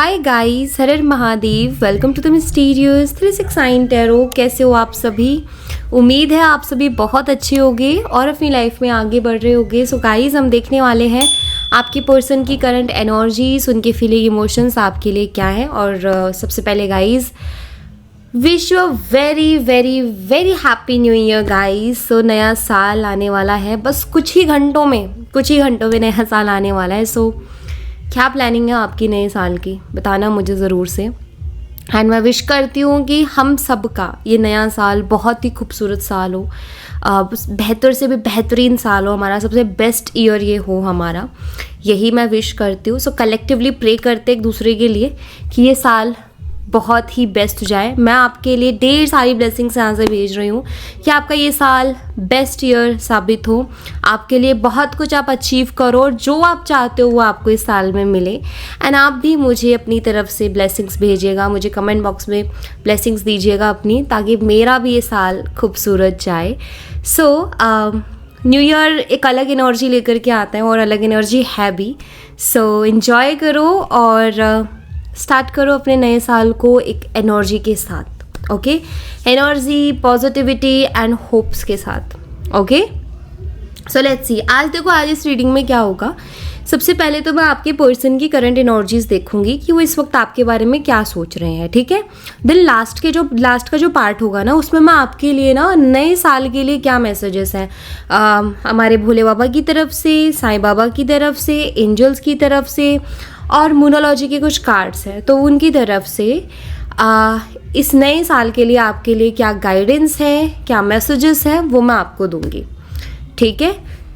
हाय guys, हर हर Mahadev. Welcome to the mysterious 369 tarot. कैसे हो आप सभी? उम्मीद है आप सभी बहुत अच्छे होंगे और अपनी लाइफ में आगे बढ़ रहे होंगे। सो गाइस, हम देखने वाले हैं आपके पर्सन की करंट एनर्जीज, उनके फीलिंग इमोशंस आपके लिए क्या है। और सबसे पहले guys, wish you very very very happy new year guys. So नया साल आने वाला है, बस कुछ ही घंटों में नया साल आने वाला है। सो क्या प्लानिंग है आपकी नए साल की, बताना मुझे ज़रूर से। एंड मैं विश करती हूँ कि हम सब का ये नया साल बहुत ही खूबसूरत साल हो, बेहतर से भी बेहतरीन साल हो, हमारा सबसे बेस्ट ईयर ये हो हमारा, यही मैं विश करती हूँ। सो कलेक्टिवली प्रे करते एक दूसरे के लिए कि ये साल बहुत ही बेस्ट जाए। मैं आपके लिए ढेर सारी ब्लेसिंग्स यहाँ से भेज रही हूँ कि आपका ये साल बेस्ट ईयर साबित हो, आपके लिए बहुत कुछ आप अचीव करो और जो आप चाहते हो वो आपको इस साल में मिले। एंड आप भी मुझे अपनी तरफ से ब्लेसिंग्स भेजिएगा, मुझे कमेंट बॉक्स में ब्लेसिंग्स दीजिएगा अपनी, ताकि मेरा भी ये साल खूबसूरत जाए। सो न्यू ईयर एक अलग एनर्जी लेकर के आता है और अलग एनर्जी है भी। सो एंजॉय करो और स्टार्ट करो अपने नए साल को एक एनर्जी के साथ। Okay, energy, positivity and hopes के साथ। Okay, so let's see. आज देखो, आज इस रीडिंग में क्या होगा। सबसे पहले तो मैं आपके पर्सन की करंट एनर्जीज देखूंगी कि वो इस वक्त आपके बारे में क्या सोच रहे हैं, ठीक है। देन लास्ट का जो पार्ट होगा ना, उसमें मैं आपके लिए ना नए साल के लिए क्या मैसेजेस हैं हमारे भोले बाबा की तरफ से, साईं बाबा की तरफ से, एंजल्स की तरफ से और मूनोलॉजी के कुछ कार्ड्स हैं, तो उनकी तरफ से इस नए साल के लिए आपके लिए क्या गाइडेंस है, क्या मैसेजेस हैं, वो मैं आपको दूंगी, ठीक है।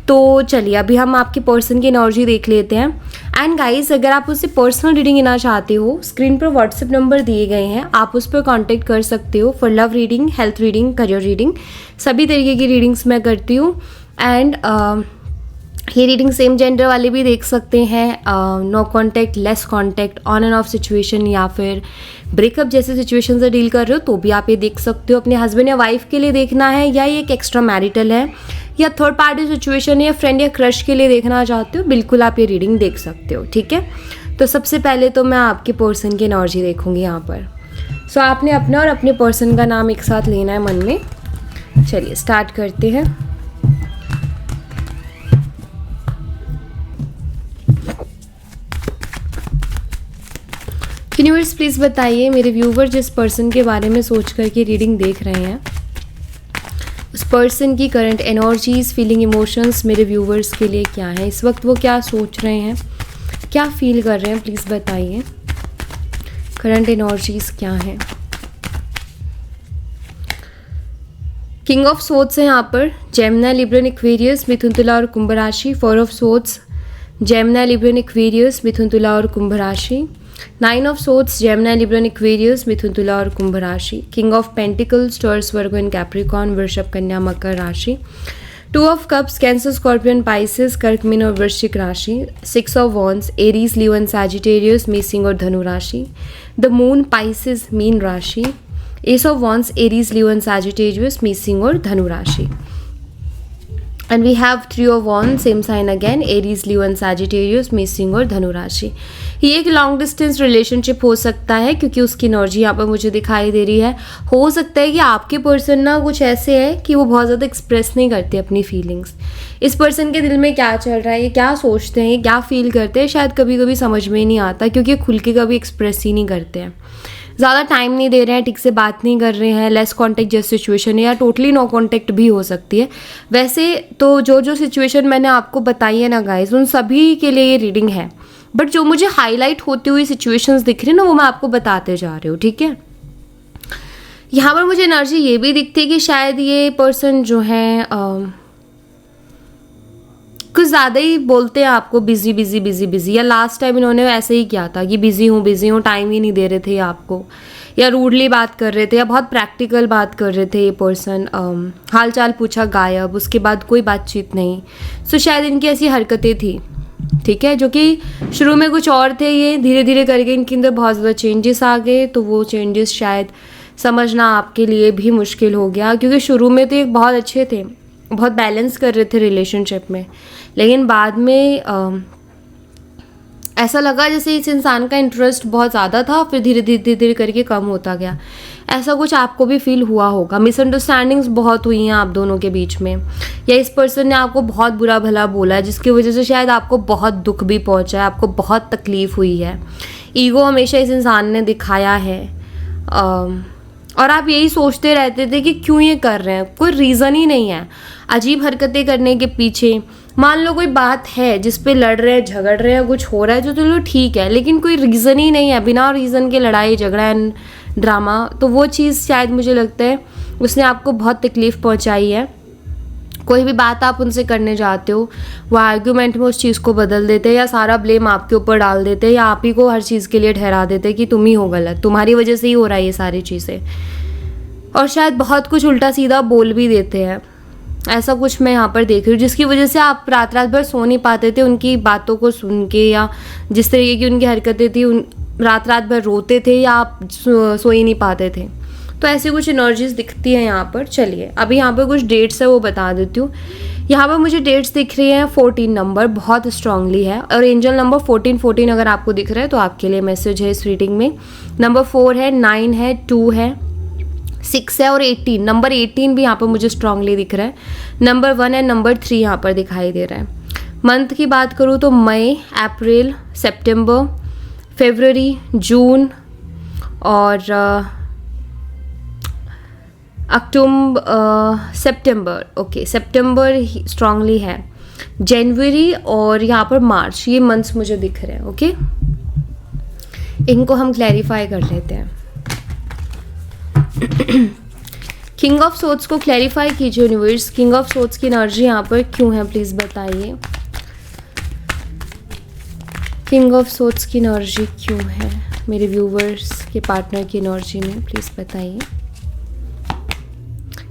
तो चलिए अभी हम आपके पर्सन की एनर्जी देख लेते हैं। एंड गाइस, अगर आप उससे पर्सनल रीडिंग लेना चाहते हो, स्क्रीन पर व्हाट्सएप नंबर दिए गए हैं, आप उस पर कांटेक्ट कर सकते हो for love reading, health reading, career reading, सभी तरीके की रीडिंग्स मैं करती हूँ। एंड ये रीडिंग सेम जेंडर वाले भी देख सकते हैं, no contact, less contact, on and off situation या फिर ब्रेकअप जैसे सिचुएशन से डील कर रहे हो तो भी आप ये देख सकते हो। अपने हस्बैंड या वाइफ के लिए देखना है, या ये एक एक्स्ट्रा मैरिटल है, या थर्ड पार्टी सिचुएशन, या फ्रेंड या क्रश के लिए देखना चाहते हो, बिल्कुल आप ये रीडिंग देख सकते हो, ठीक है। तो सबसे पहले तो मैं आपके पर्सन की एनर्जी देखूंगी यहाँ पर। सो आपने अपना और अपने पर्सन का नाम एक साथ लेना है मन में। चलिए स्टार्ट करते हैं। यूनिवर्स प्लीज़ बताइए, मेरे व्यूवर जिस पर्सन के बारे में सोच कर के रीडिंग देख रहे हैं, उस पर्सन की करंट एनर्जीज, फीलिंग, इमोशंस मेरे व्यूवर्स के लिए क्या है, इस वक्त वो क्या सोच रहे हैं, क्या फील कर रहे हैं, प्लीज़ बताइए। करंट एनर्जीज क्या है। किंग ऑफ सोर्ड्स है यहाँ पर, जेमिनी, लिब्रा, एक्वेरियस, मिथुन, तुला और कुंभ राशि। 4 of swords, Gemini, Libra, Aquarius, मिथुन, तुला और कुंभ राशि। 9 of swords, Gemini, Libra, Aquarius, मिथुन, तुला और कुंभ राशि। King of pentacles, Taurus, Virgo and Capricorn, वृषभ, कन्या, मकर राशि। 2 of cups, Cancer, Scorpion, Pisces, कर्क, मीन और वृश्चिक राशि। 6 of wands, Aries, Leo and Sagittarius, मेष और धनु राशि। द मून, पाइसेस, मीन राशि। Ace of wands, Aries, Leo and Sagittarius, मेष और धनु राशि। And we have 3 of wands, same sign again, Aries, Leo and Sagittarius, मेष और धनु राशि। ये एक लॉन्ग डिस्टेंस रिलेशनशिप हो सकता है क्योंकि उसकी एनर्जी यहाँ पर मुझे दिखाई दे रही है। हो सकता है कि आपके पर्सन ना कुछ ऐसे है कि वो बहुत ज़्यादा एक्सप्रेस नहीं करते अपनी फीलिंग्स। इस पर्सन के दिल में क्या चल रहा है, ये क्या सोचते हैं, ये क्या फील करते हैं, शायद कभी कभी समझ में ही नहीं आता, क्योंकि खुल के कभी एक्सप्रेस ही नहीं करते हैं, ज़्यादा टाइम नहीं दे रहे हैं, ठीक से बात नहीं कर रहे हैं, लेस कॉन्टैक्ट जैसी सिचुएशन है, या टोटली नो कॉन्टैक्ट भी हो सकती है। वैसे तो जो सिचुएशन मैंने आपको बताई है ना गाइस, उन सभी के लिए ये रीडिंग है, बट जो मुझे हाईलाइट होती हुई सिचुएशंस दिख रही है ना, वो मैं आपको बताते जा रही हूँ, ठीक है। यहाँ पर मुझे एनर्जी ये भी दिखती है कि शायद ये पर्सन जो है कुछ ज़्यादा ही बोलते हैं आपको, बिजी बिजी बिजी बिजी, या लास्ट टाइम इन्होंने ऐसे ही किया था कि बिजी हूँ, टाइम ही नहीं दे रहे थे आपको, या रूडली बात कर रहे थे, या बहुत प्रैक्टिकल बात कर रहे थे ये पर्सन। हाल चाल पूछा, गायब, उसके बाद कोई बातचीत नहीं। सो शायद इनकी ऐसी हरकतें थी, ठीक है, जो कि शुरू में कुछ और थे, ये धीरे धीरे करके इनके अंदर बहुत ज़्यादा चेंजेस आ गए। तो वो चेंजेस शायद समझना आपके लिए भी मुश्किल हो गया, क्योंकि शुरू में तो एक बहुत अच्छे थे, बहुत बैलेंस कर रहे थे रिलेशनशिप में, लेकिन बाद में ऐसा लगा जैसे इस इंसान का इंटरेस्ट बहुत ज़्यादा था, फिर धीरे धीरे धीरे धीरे करके कम होता गया। ऐसा कुछ आपको भी फील हुआ होगा। मिसअंडरस्टैंडिंग्स बहुत हुई हैं आप दोनों के बीच में, या इस पर्सन ने आपको बहुत बुरा भला बोला है जिसकी वजह से शायद आपको बहुत दुख भी पहुंचा है, आपको बहुत तकलीफ हुई है। ईगो हमेशा इस इंसान ने दिखाया है, और आप यही सोचते रहते थे कि क्यों ये कर रहे हैं, कोई रीज़न ही नहीं है। अजीब हरकतें करने के पीछे, मान लो कोई बात है जिस पे लड़ रहे हैं, झगड़ रहे हैं, कुछ हो रहा है, तो चलो ठीक है, लेकिन कोई रीज़न ही नहीं है, बिना रीज़न के लड़ाई झगड़ा एंड ड्रामा, तो वो चीज़ शायद मुझे लगता है उसने आपको बहुत तकलीफ़ पहुंचाई है। कोई भी बात आप उनसे करने जाते हो, वो आर्ग्यूमेंट में उस चीज़ को बदल देते हैं, या सारा ब्लेम आपके ऊपर डाल देते हैं, या आप ही को हर चीज़ के लिए ठहरा देते हैं कि तुम ही हो गलत, तुम्हारी वजह से ही हो रहा है ये सारी चीज़ें। और शायद बहुत कुछ उल्टा सीधा बोल भी देते हैं। ऐसा कुछ मैं यहाँ पर देख रही हूँ, जिसकी वजह से आप रात रात भर सो नहीं पाते थे उनकी बातों को सुन के, या जिस तरीके की उनकी हरकतें थी, रात रात भर रोते थे, या आप सो ही नहीं पाते थे। तो ऐसी कुछ एनर्जीज दिखती है यहाँ पर। चलिए अभी यहाँ पर कुछ डेट्स है वो बता देती हूँ। यहाँ पर मुझे डेट्स दिख रही हैं 14 नंबर बहुत स्ट्रांगली है, और एंजल नंबर 14 अगर आपको दिख रहा है तो आपके लिए मैसेज है इस रीडिंग में। नंबर 4 है, 9 है, 2 है, 6 है और 18। नंबर 18 भी यहाँ पर मुझे स्ट्रांगली दिख रहा है। नंबर 1 है, नंबर 3 यहाँ पर दिखाई दे रहा है। मंथ की बात करूँ तो मई, अप्रैल, सितंबर, फरवरी, जून और अक्टूबर, सितंबर, ओके सितंबर स्ट्रांगली है, जनवरी और यहाँ पर मार्च, ये मंथ्स मुझे दिख रहे हैं। ओके, इनको हम क्लैरिफाई कर लेते हैं। किंग ऑफ सोर्ड्स को क्लैरिफाई कीजिए यूनिवर्स, किंग ऑफ सोर्ड्स की एनर्जी यहाँ पर क्यों है प्लीज़ बताइए। किंग ऑफ सोर्ड्स की एनर्जी क्यों है मेरे व्यूवर्स के पार्टनर की एनर्जी में, प्लीज़ बताइए।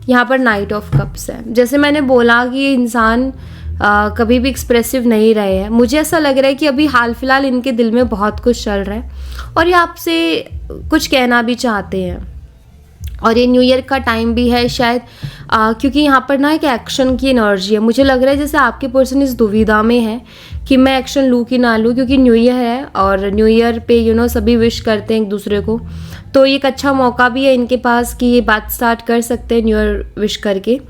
यहाँ पर नाइट ऑफ कप्स है। जैसे मैंने बोला कि ये इंसान कभी भी एक्सप्रेसिव नहीं रहे हैं, मुझे ऐसा लग रहा है कि अभी हाल फिलहाल इनके दिल में बहुत कुछ चल रहा है और ये आपसे कुछ कहना भी चाहते हैं। और ये न्यू ईयर का टाइम भी है शायद, क्योंकि यहाँ पर ना एक एक्शन की एनर्जी है। मुझे लग रहा है जैसे आपके पर्सन इस दुविधा में है कि मैं एक्शन लूँ कि ना लूँ, क्योंकि न्यू ईयर है और न्यू ईयर पे सभी विश करते हैं एक दूसरे को, तो ये एक अच्छा मौका भी है इनके पास कि ये बात स्टार्ट कर सकते हैं न्यू ईयर विश करके।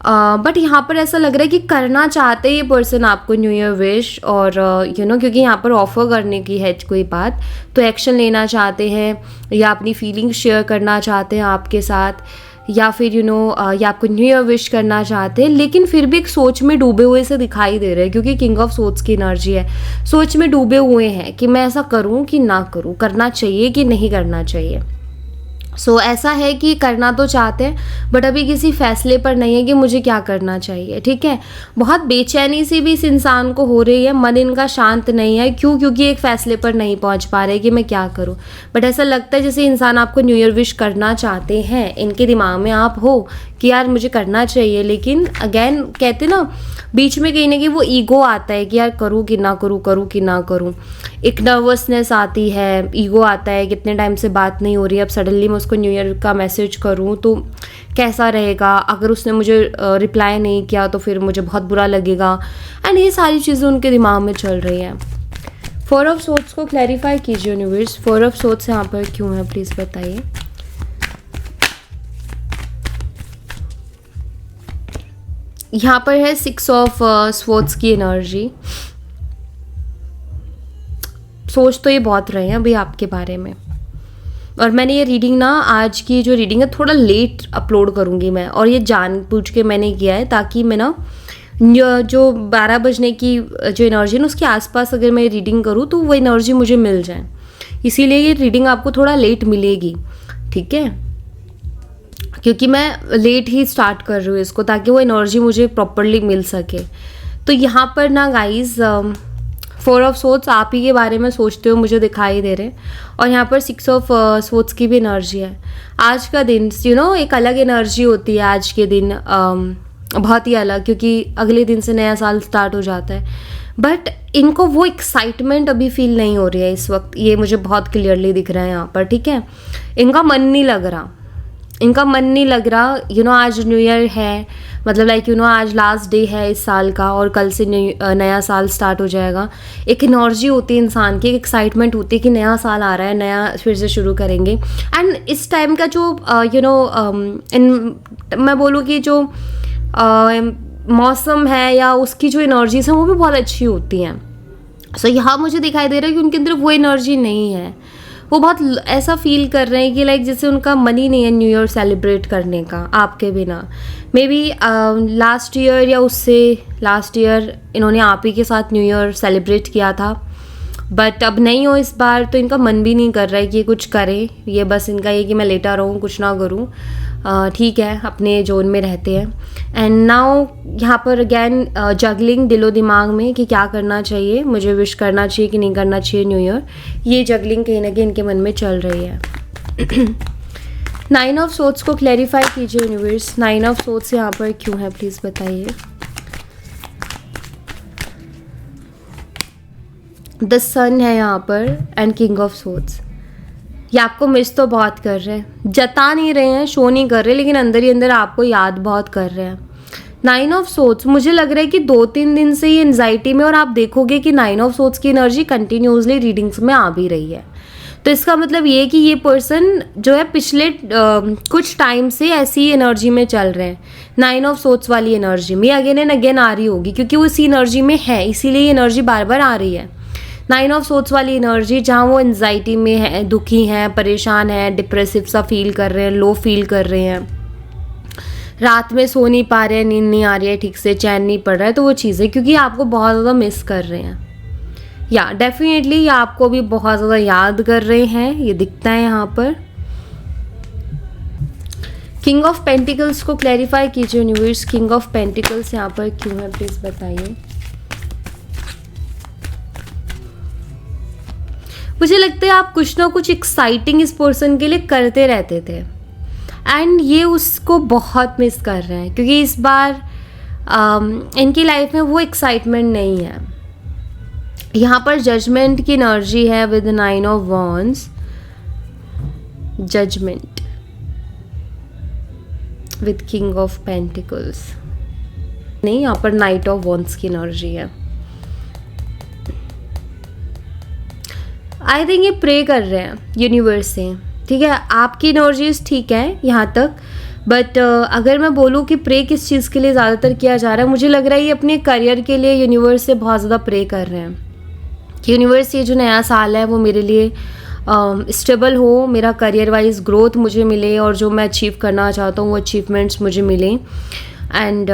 बट यहाँ पर ऐसा लग रहा है कि करना चाहते हैं ये पर्सन आपको न्यू ईयर विश, और क्योंकि यहाँ पर ऑफर करने की है कोई बात, तो एक्शन लेना चाहते हैं या अपनी फीलिंग्स शेयर करना चाहते हैं आपके साथ, या फिर या आपको न्यू ईयर विश करना चाहते हैं, लेकिन फिर भी एक सोच में डूबे हुए से दिखाई दे रहे हैं, क्योंकि किंग ऑफ सोर्ड्स की एनर्जी है। सोच में डूबे हुए हैं कि मैं ऐसा करूं कि ना करूं, करना चाहिए कि नहीं करना चाहिए। सो ऐसा है कि करना तो चाहते हैं बट अभी किसी फैसले पर नहीं है कि मुझे क्या करना चाहिए। ठीक है, बहुत बेचैनी सी भी इस इंसान को हो रही है, मन इनका शांत नहीं है। क्यों? क्योंकि एक फैसले पर नहीं पहुंच पा रहे कि मैं क्या करूं। बट ऐसा लगता है जैसे इंसान आपको न्यू ईयर विश करना चाहते हैं, इनके दिमाग में आप हो कि यार मुझे करना चाहिए, लेकिन अगेन कहते ना बीच में कहीं ना कहीं वो ईगो आता है कि यार करूँ कि ना करूँ, करूँ कि ना करूँ। एक नर्वसनेस आती है, ईगो आता है, कितने टाइम से बात नहीं हो रही, अब सडनली मैं उसको न्यू ईयर का मैसेज करूँ तो कैसा रहेगा, अगर उसने मुझे रिप्लाई नहीं किया तो फिर मुझे बहुत बुरा लगेगा। एंड ये सारी चीज़ें उनके दिमाग में चल रही हैं। 4 ऑफ सोर्ड्स को क्लैरिफाई कीजिए यूनिवर्स, 4 ऑफ सोर्ड्स यहाँ पर क्यों है प्लीज़ बताइए। यहाँ पर है 6 ऑफ स्वॉर्ड्स की एनर्जी। सोच तो ये बहुत रहे हैं अभी आपके बारे में, और मैंने ये रीडिंग ना, आज की जो रीडिंग है थोड़ा लेट अपलोड करूँगी मैं, और ये जानबूझ के मैंने किया है ताकि मैं ना जो 12 बजने की जो एनर्जी है ना उसके आसपास अगर मैं रीडिंग करूँ तो वो एनर्जी मुझे मिल जाए, इसीलिए ये रीडिंग आपको थोड़ा लेट मिलेगी। ठीक है, क्योंकि मैं लेट ही स्टार्ट कर रही हूँ इसको ताकि वो एनर्जी मुझे प्रॉपरली मिल सके। तो यहाँ पर ना गाइज 4 ऑफ सोर्ड्स आप ही के बारे में सोचते हो मुझे दिखाई दे रहे, और यहाँ पर 6 ऑफ सोर्ड्स की भी एनर्जी है। आज का दिन एक अलग एनर्जी होती है आज के दिन, बहुत ही अलग, क्योंकि अगले दिन से नया साल स्टार्ट हो जाता है। बट इनको वो एक्साइटमेंट अभी फील नहीं हो रही है इस वक्त, ये मुझे बहुत क्लियरली दिख रहा है यहाँ पर। ठीक है, इनका मन नहीं लग रहा, इनका मन नहीं लग रहा, आज न्यू ईयर है, मतलब लाइक आज लास्ट डे है इस साल का और कल से नया साल स्टार्ट हो जाएगा। एक एनर्जी होती है इंसान की, एक एक्साइटमेंट होती है कि नया साल आ रहा है, नया फिर से शुरू करेंगे। एंड इस टाइम का जो मैं बोलूँ कि जो मौसम है या उसकी जो एनर्जीज हैं वो भी बहुत अच्छी होती हैं। सो यहाँ मुझे दिखाई दे रहा है कि उनके अंदर वो एनर्जी नहीं है। वो बहुत ऐसा फील कर रहे हैं कि लाइक जैसे उनका मन ही नहीं है न्यू ईयर सेलिब्रेट करने का आपके बिना। मे बी लास्ट ईयर या उससे लास्ट ईयर इन्होंने आप ही के साथ न्यू ईयर सेलिब्रेट किया था, बट अब नहीं हो इस बार, तो इनका मन भी नहीं कर रहा है कि कुछ करें। ये बस इनका ये कि मैं लेटा रहूँ, कुछ ना करूँ, ठीक है, अपने जोन में रहते हैं। एंड नाउ यहाँ पर अगैन जगलिंग दिलो दिमाग में कि क्या करना चाहिए, मुझे विश करना चाहिए कि नहीं करना चाहिए न्यू ईयर। ये जगलिंग कहीं ना कहीं इनके मन में चल रही है। 9 ऑफ सोर्ड्स को क्लैरिफाई कीजिए यूनिवर्स। 9 ऑफ सोर्ड्स यहाँ पर क्यों है, प्लीज़ बताइए। द सन है यहाँ पर एंड किंग ऑफ सोर्ड्स। ये आपको मिस तो बहुत कर रहे हैं, जता नहीं रहे हैं, शो नहीं कर रहे, लेकिन अंदर ही अंदर आपको याद बहुत कर रहे हैं। 9 ऑफ सोर्ड्स, मुझे लग रहा है कि 2-3 दिन से ये एंजाइटी में, और आप देखोगे कि 9 ऑफ सोर्ड्स की एनर्जी कंटिन्यूसली रीडिंग्स में आ भी रही है। तो इसका मतलब ये कि ये पर्सन जो है पिछले कुछ टाइम से ऐसी एनर्जी में चल रहे हैं। 9 ऑफ सोर्ड्स वाली एनर्जी में अगेन एंड अगेन आ रही होगी, क्योंकि वो इसी एनर्जी में है, इसीलिए ये एनर्जी बार बार आ रही है। 9 ऑफ सोर्ड्स वाली एनर्जी जहाँ वो एंजाइटी में है, दुखी हैं, परेशान हैं, डिप्रेसिव सा फील कर रहे हैं, लो फील कर रहे हैं, रात में सो नहीं पा रहे हैं, नींद नहीं आ रही है ठीक से, चैन नहीं पड़ रहा है, तो वो चीज़ें क्योंकि आपको बहुत ज़्यादा मिस कर रहे हैं, या डेफिनेटली ये आपको भी बहुत ज़्यादा याद कर रहे हैं, ये दिखता है यहाँ पर। किंग ऑफ पेंटिकल्स को क्लैरिफाई कीजिए यूनिवर्स। किंग ऑफ पेंटिकल्स यहाँ पर क्यों है, प्लीज़ बताइए। मुझे लगता है आप कुछ ना कुछ एक्साइटिंग इस पर्सन के लिए करते रहते थे एंड ये उसको बहुत मिस कर रहे हैं, क्योंकि इस बार इनकी लाइफ में वो एक्साइटमेंट नहीं है। यहाँ पर जजमेंट की एनर्जी है with 9 of wands, judgment with king of pentacles नहीं, यहाँ पर नाइट ऑफ वॉन्ड्स की एनर्जी है। आई थिंक ये प्रे कर रहे हैं यूनिवर्स से, ठीक है। आपकी एनर्जीज ठीक है यहाँ तक, बट अगर मैं बोलूँ कि प्रे किस चीज़ के लिए ज़्यादातर किया जा रहा है, मुझे लग रहा है ये अपने करियर के लिए यूनिवर्स से बहुत ज़्यादा प्रे कर रहे हैं कि यूनिवर्स ये जो नया साल है वो मेरे लिए स्टेबल हो, मेरा करियर वाइज ग्रोथ मुझे मिले और जो मैं अचीव करना चाहता हूँ वो अचीवमेंट्स मुझे मिले। And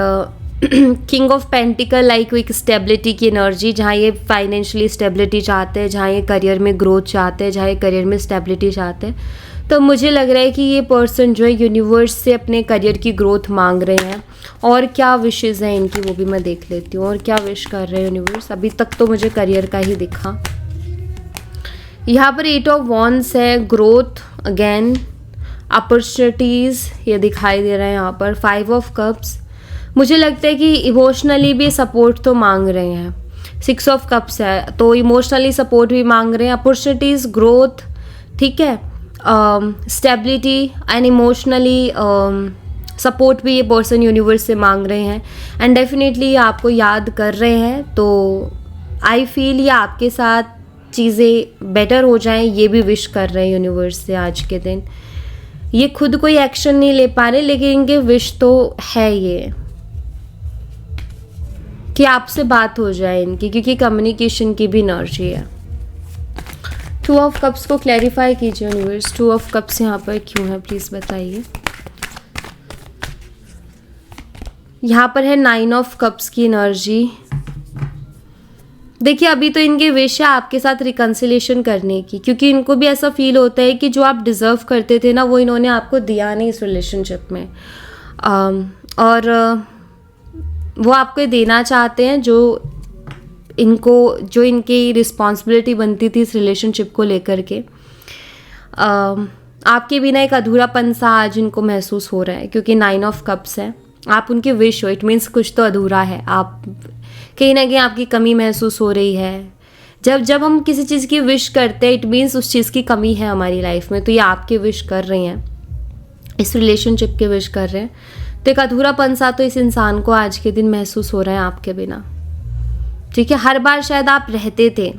king of pentacle like एक स्टेबिलिटी की एनर्जी, जहाँ ये फाइनेंशियली स्टेबिलिटी चाहते हैं, जहाँ ये करियर में ग्रोथ चाहते हैं, जहाँ ये करियर में स्टेबिलिटी चाहते हैं। तो मुझे लग रहा है कि ये पर्सन जो है यूनिवर्स से अपने करियर की ग्रोथ मांग रहे हैं। और क्या विशेज़ हैं इनकी वो भी मैं देख लेती हूँ, और क्या विश कर रहे हैं यूनिवर्स। अभी तक तो मुझे करियर का ही दिखा। यहाँ पर 8 ऑफ वॉन्ड्स है, ग्रोथ अगेन, अपॉर्चुनिटीज़ ये दिखाई दे रहा है यहाँ पर। 5 ऑफ कप्स, मुझे लगता है कि इमोशनली भी सपोर्ट तो मांग रहे हैं। 6 ऑफ कप्स है तो इमोशनली सपोर्ट भी मांग रहे हैं, अपॉर्चुनिटीज़, ग्रोथ, ठीक है, स्टेबिलिटी एंड इमोशनली सपोर्ट भी ये पर्सन यूनिवर्स से मांग रहे हैं। एंड डेफिनेटली ये आपको याद कर रहे हैं, तो आई फील ये आपके साथ चीज़ें बेटर हो जाएं ये भी विश कर रहे हैं यूनिवर्स से आज के दिन। ये खुद कोई एक्शन नहीं ले पा रहे, लेकिन इनके विश तो है ये कि आपसे बात हो जाए इनकी, क्योंकि कम्युनिकेशन की भी एनर्जी है। 2 ऑफ कप्स को क्लैरिफाई कीजिए यूनिवर्स। 2 ऑफ कप्स यहाँ पर क्यों है, प्लीज़ बताइए। यहाँ पर है 9 ऑफ कप्स की एनर्जी। देखिए अभी तो इनके विश है आपके साथ रिकन्सिलेशन करने की, क्योंकि इनको भी ऐसा फील होता है कि जो आप डिज़र्व करते थे ना वो इन्होंने आपको दिया नहीं इस रिलेशनशिप में, और वो आपको देना चाहते हैं जो इनकी रिस्पॉन्सिबिलिटी बनती थी इस रिलेशनशिप को लेकर के। आपके बिना एक अधूरापन सा आज इनको महसूस हो रहा है, क्योंकि 9 ऑफ कप्स है, आप उनके विश हो, इट मीन्स कुछ तो अधूरा है, आप कहीं ना कहीं आपकी कमी महसूस हो रही है। जब हम किसी चीज़ की विश करते हैं इट मीन्स उस चीज़ की कमी है हमारी लाइफ में, तो ये आपके विश कर रही हैं। इस रिलेशनशिप के विश कर रहे हैं। तो एक अधूरापन सा तो इस इंसान को आज के दिन महसूस हो रहा है आपके बिना, ठीक है। हर बार शायद आप रहते थे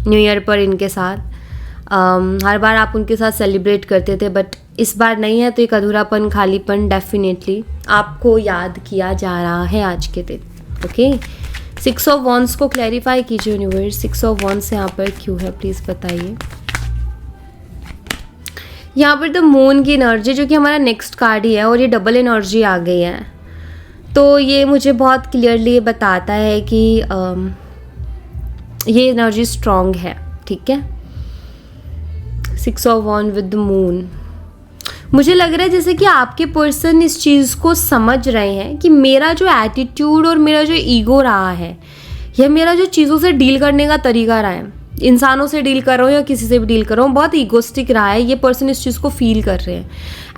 न्यू ईयर पर इनके साथ, हर बार आप उनके साथ सेलिब्रेट करते थे, बट इस बार नहीं है। तो एक अधूरापन, खालीपन डेफिनेटली आपको याद किया जा रहा है आज के दिन, ओके। 6 ऑफ वॉन्ड्स को क्लैरिफाई कीजिए यूनिवर्स, 6 ऑफ वॉन्ड्स यहाँ पर क्यों है प्लीज़ बताइए। यहाँ पर द मून की एनर्जी जो कि हमारा नेक्स्ट कार्ड ही है और ये डबल एनर्जी आ गई है, तो ये मुझे बहुत क्लियरली बताता है कि ये एनर्जी स्ट्रॉन्ग है, ठीक है। 6 of wand with the moon, मुझे लग रहा है जैसे कि आपके पर्सन इस चीज़ को समझ रहे हैं कि मेरा जो एटीट्यूड और मेरा जो ईगो रहा है, या मेरा जो चीज़ों से डील करने का तरीका रहा है, इंसानों से डील कर रहा हूँ या किसी से भी डील कर रहा हूँ, बहुत ईगोस्टिक रहा है। ये पर्सन इस चीज़ को फील कर रहे हैं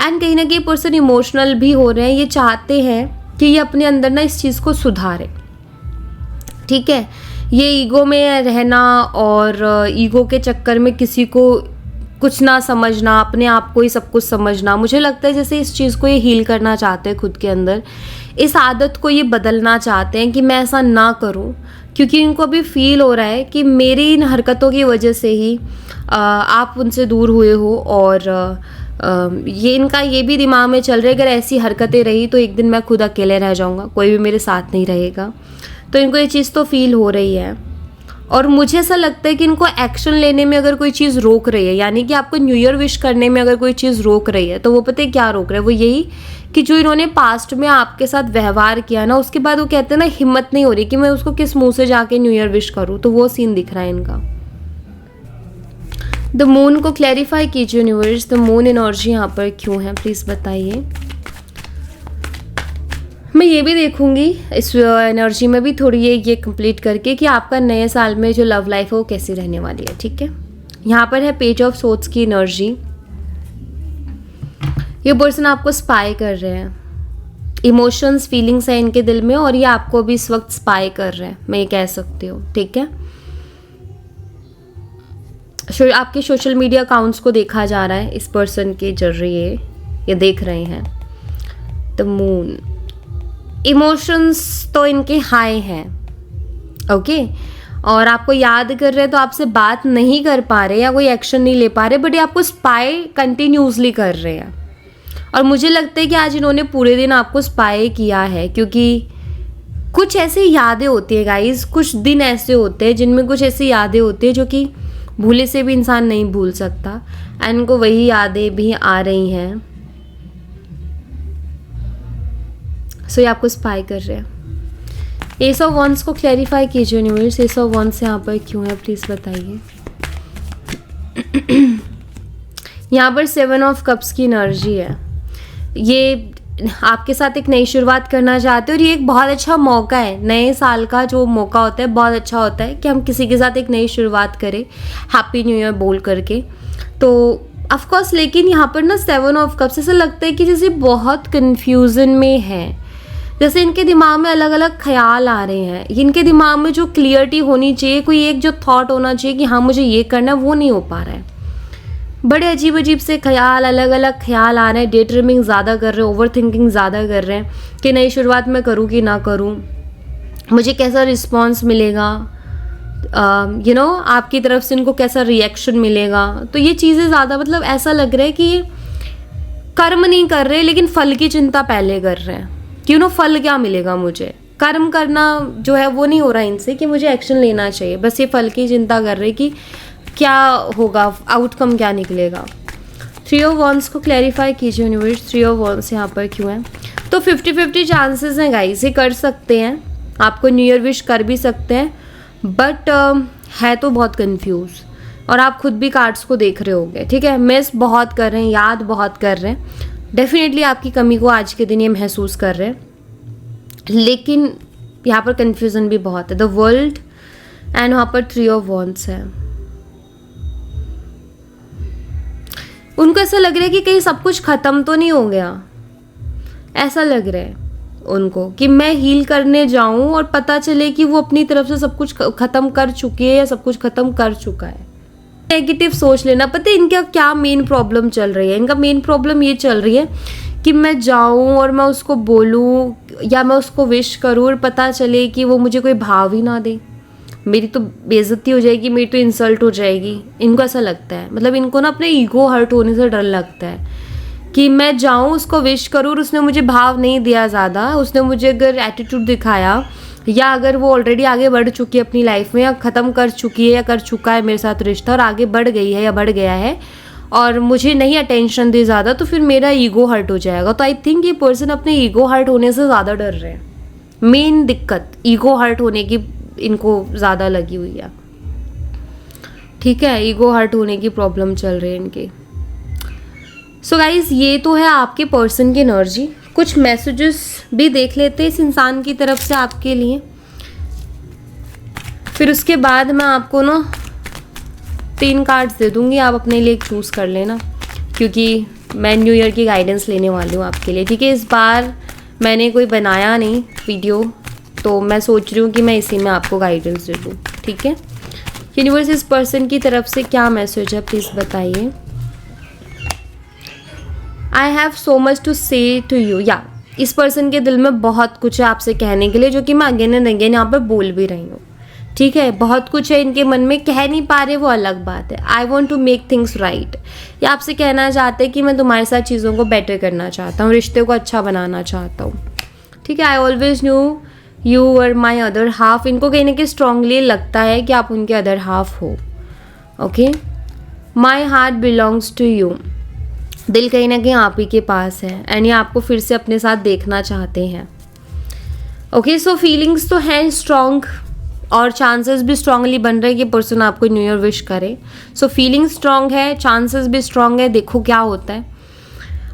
एंड कहीं ना कहीं पर्सन इमोशनल भी हो रहे हैं। ये चाहते हैं कि ये अपने अंदर ना इस चीज़ को सुधारे, ठीक है। ये ईगो में रहना और ईगो के चक्कर में किसी को कुछ ना समझना, अपने आप को ही सब कुछ समझना, मुझे लगता है जैसे इस चीज़ को ये हील करना चाहते हैं खुद के अंदर। इस आदत को ये बदलना चाहते हैं कि मैं ऐसा ना करूं, क्योंकि इनको अभी फील हो रहा है कि मेरी इन हरकतों की वजह से ही आप उनसे दूर हुए हो। और ये इनका ये भी दिमाग में चल रहा है अगर ऐसी हरकतें रही तो एक दिन मैं खुद अकेले रह जाऊंगा, कोई भी मेरे साथ नहीं रहेगा। तो इनको ये चीज़ तो फील हो रही है और मुझे ऐसा लगता है कि इनको एक्शन लेने में अगर कोई चीज़ रोक रही है, यानी कि आपको न्यू ईयर विश करने में अगर कोई चीज़ रोक रही है, तो वो पता है क्या रोक रहा है, वो यही कि जो इन्होंने पास्ट में आपके साथ व्यवहार किया ना, उसके बाद वो कहते हैं ना हिम्मत नहीं हो रही कि मैं उसको किस मुंह से जाके न्यू ईयर विश करूँ। तो वो सीन दिख रहा है इनका। द मून को क्लैरिफाई कीजिए यूनिवर्स, द मून एनर्जी यहाँ पर क्यों है प्लीज़ बताइए। मैं ये भी देखूंगी इस एनर्जी में भी थोड़ी ये कंप्लीट करके कि आपका नए साल में जो लव लाइफ है वो कैसी रहने वाली है, ठीक है। यहाँ पर है पेज ऑफ सोर्ड्स की एनर्जी। ये पर्सन आपको स्पाई कर रहे हैं, इमोशंस फीलिंग्स है इनके दिल में और ये आपको भी इस वक्त स्पाई कर रहे हैं, मैं ये कह सकती हूँ, ठीक है। आपके सोशल मीडिया अकाउंट्स को देखा जा रहा है इस पर्सन के जरिए, ये देख रहे हैं। द मून, इमोशंस तो इनके हाई हैं, ओके। और आपको याद कर रहे हैं तो आपसे बात नहीं कर पा रहे या कोई एक्शन नहीं ले पा रहे, बट ये आपको स्पाई कंटिन्यूसली कर रहे हैं। और मुझे लगता है कि आज इन्होंने पूरे दिन आपको स्पाई किया है, क्योंकि कुछ ऐसी यादें होती है गाइस, कुछ दिन ऐसे होते हैं जिनमें कुछ ऐसी यादें होती है जो कि भूले से भी इंसान नहीं भूल सकता, एंड इनको वही यादें भी आ रही हैं। सो ये आपको स्पाई कर रहे हैं। एस ऑफ वॉन्ड्स को क्लैरिफाई कीजिए यूनिवर्स, एस ऑफ वॉन्ड्स यहाँ पर क्यों है प्लीज़ बताइए। यहाँ पर 7 ऑफ कप्स की एनर्जी है। ये आपके साथ एक नई शुरुआत करना चाहते हैं और ये एक बहुत अच्छा मौका है, नए साल का जो मौका होता है बहुत अच्छा होता है कि हम किसी के साथ एक नई शुरुआत करें हैप्पी न्यू ईयर बोल करके। तो ऑफ कोर्स, लेकिन यहाँ पर ना 7 ऑफ कप्स ऐसा लगता है कि जैसे बहुत कन्फ्यूज़न में है, जैसे इनके दिमाग में अलग अलग ख्याल आ रहे हैं। इनके दिमाग में जो क्लियरिटी होनी चाहिए, कोई एक जो थॉट होना चाहिए कि हाँ मुझे ये करना है, वो नहीं हो पा रहा है। बड़े अजीब अजीब से ख्याल, अलग अलग ख्याल आ रहे हैं, डे ड्रीमिंग ज़्यादा कर रहे हैं, ओवर थिंकिंग ज़्यादा कर रहे हैं कि नई शुरुआत मैं करूँ कि ना करूँ, मुझे कैसा रिस्पॉन्स मिलेगा, आपकी तरफ से इनको कैसा रिएक्शन मिलेगा। तो ये चीज़ें ज़्यादा मतलब ऐसा लग रहा है कि ये कर्म नहीं कर रहे लेकिन फल की चिंता पहले कर रहे हैं कि फल क्या मिलेगा मुझे। कर्म करना जो है वो नहीं हो रहा इनसे कि मुझे एक्शन लेना चाहिए, बस ये फल की चिंता कर रहे कि क्या होगा, आउटकम क्या निकलेगा। 3 ऑफ वॉन्ड्स को क्लैरिफाई कीजिए यूनिवर्स, 3 ऑफ वॉन्ड्स यहाँ पर क्यों है। तो 50-50 चांसेस हैं गाइस, ये कर सकते हैं, आपको न्यू ईयर विश कर भी सकते हैं, बट है तो बहुत कंफ्यूज। और आप खुद भी कार्ड्स को देख रहे होंगे, ठीक है, मिस बहुत कर रहे हैं, याद बहुत कर रहे हैं, डेफिनेटली आपकी कमी को आज के दिन ये महसूस कर रहे हैं, लेकिन यहाँ पर कन्फ्यूज़न भी बहुत है। द वर्ल्ड एंड वहाँ पर 3 ऑफ वॉन्ड्स है। उनको ऐसा लग रहा है कि कहीं सब कुछ ख़त्म तो नहीं हो गया, ऐसा लग रहा है उनको कि मैं हील करने जाऊं और पता चले कि वो अपनी तरफ से सब कुछ ख़त्म कर चुकी है या सब कुछ ख़त्म कर चुका है। नेगेटिव सोच लेना। पता है इनका क्या मेन प्रॉब्लम चल रही है? इनका मेन प्रॉब्लम ये चल रही है कि मैं जाऊं और मैं उसको बोलूं या मैं उसको विश करूं और पता चले कि वो मुझे कोई भाव ही ना दे, मेरी तो बेइज्जती हो जाएगी, मेरी तो इंसल्ट हो जाएगी। इनको ऐसा लगता है, मतलब इनको ना अपने ईगो हर्ट होने से डर लगता है कि मैं जाऊं उसको विश करूं और उसने मुझे भाव नहीं दिया ज़्यादा, उसने मुझे अगर एटीट्यूड दिखाया या अगर वो ऑलरेडी आगे बढ़ चुकी है अपनी लाइफ में या ख़त्म कर चुकी है या कर चुका है मेरे साथ रिश्ता और आगे बढ़ गई है या बढ़ गया है और मुझे नहीं अटेंशन दी ज़्यादा, तो फिर मेरा ईगो हर्ट हो जाएगा। तो आई थिंक ये पर्सन अपने ईगो हर्ट होने से ज़्यादा डर रहे हैं। मेन दिक्कत ईगो हर्ट होने की इनको ज़्यादा लगी हुई है। ठीक है, ईगो हर्ट होने की प्रॉब्लम चल रही है इनकी। सो गाइज ये तो है आपके पर्सन की एनर्जी। कुछ मैसेजेस भी देख लेते हैं इस इंसान की तरफ से आपके लिए, फिर उसके बाद मैं आपको ना 3 कार्ड्स दे दूंगी, आप अपने लिए चूज़ कर लेना, क्योंकि मैं न्यू ईयर की गाइडेंस लेने वाली हूँ आपके लिए। ठीक है, इस बार मैंने कोई बनाया नहीं वीडियो, तो मैं सोच रही हूँ कि मैं इसी में आपको गाइडेंस दे दूँ। ठीक है, यूनिवर्स इस पर्सन की तरफ से क्या मैसेज है प्लीज़ बताइए। I have so much to say to you. या इस पर्सन के दिल में बहुत कुछ है आपसे कहने के लिए, जो कि मैं अगेन एंड अगेन यहाँ पर बोल भी रही हूँ। ठीक है, बहुत कुछ है इनके मन में, कह नहीं पा रहे वो अलग बात है। I want to make things right, या आपसे कहना चाहते हैं कि मैं तुम्हारे साथ चीज़ों को बेटर करना चाहता हूँ, रिश्ते को अच्छा बनाना चाहता हूँ। ठीक है, I always knew you are my other half. इनको कहीं ना कहीं स्ट्रांगली लगता है कि आप उनके अदर हाफ हो। Okay, my heart belongs to you. दिल कहीं ना कहीं आप ही के पास है एंड ये आपको फिर से अपने साथ देखना चाहते हैं। ओके, सो फीलिंग्स तो हैं स्ट्रॉन्ग और चांसेस भी स्ट्रांगली बन रहे हैं कि पर्सन आपको न्यू ईयर विश करे। सो फीलिंग स्ट्रांग है, चांसेस भी स्ट्रांग है, देखो क्या होता है।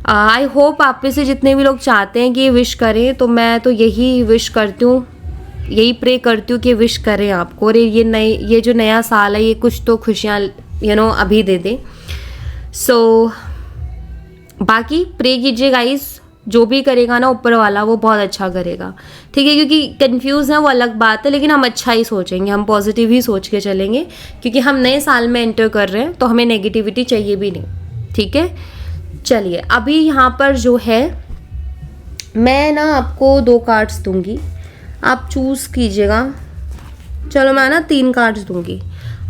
आई होप आप में से जितने भी लोग चाहते हैं कि ये विश करें, तो मैं तो यही विश करती हूँ, यही प्रे करती हूँ कि विश करें आपको और ये जो नया साल है ये कुछ तो खुशियाँ अभी दे दे। सो बाकी प्रे कीजिए गाइस, जो भी करेगा ना ऊपर वाला वो बहुत अच्छा करेगा। ठीक है, क्योंकि कंफ्यूज है वो अलग बात है, लेकिन हम अच्छा ही सोचेंगे, हम पॉजिटिव ही सोच के चलेंगे, क्योंकि हम नए साल में एंटर कर रहे हैं तो हमें नेगेटिविटी चाहिए भी नहीं। ठीक है, चलिए अभी यहाँ पर जो है मैं ना आपको 2 कार्ड्स दूंगी, आप चूज़ कीजिएगा। चलो मैं ना 3 कार्ड्स दूंगी,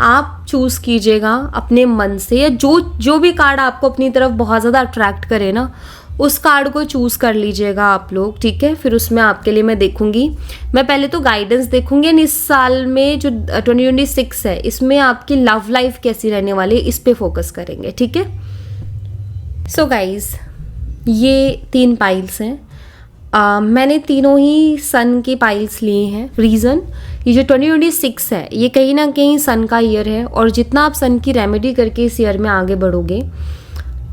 आप चूज़ कीजिएगा अपने मन से, या जो भी कार्ड आपको अपनी तरफ बहुत ज़्यादा अट्रैक्ट करे ना उस कार्ड को चूज़ कर लीजिएगा आप लोग। ठीक है, फिर उसमें आपके लिए मैं देखूंगी, मैं पहले तो गाइडेंस देखूंगी एंड इस साल में जो 2026 है इसमें आपकी लव लाइफ कैसी रहने वाली है इस पे फोकस करेंगे। ठीक है, सो गाइज ये 3 पाइल्स हैं। मैंने तीनों ही सन के पाइल्स लिए हैं। रीज़न, ये जो 2026 है ये कहीं ना कहीं सन का ईयर है और जितना आप सन की रेमेडी करके इस ईयर में आगे बढ़ोगे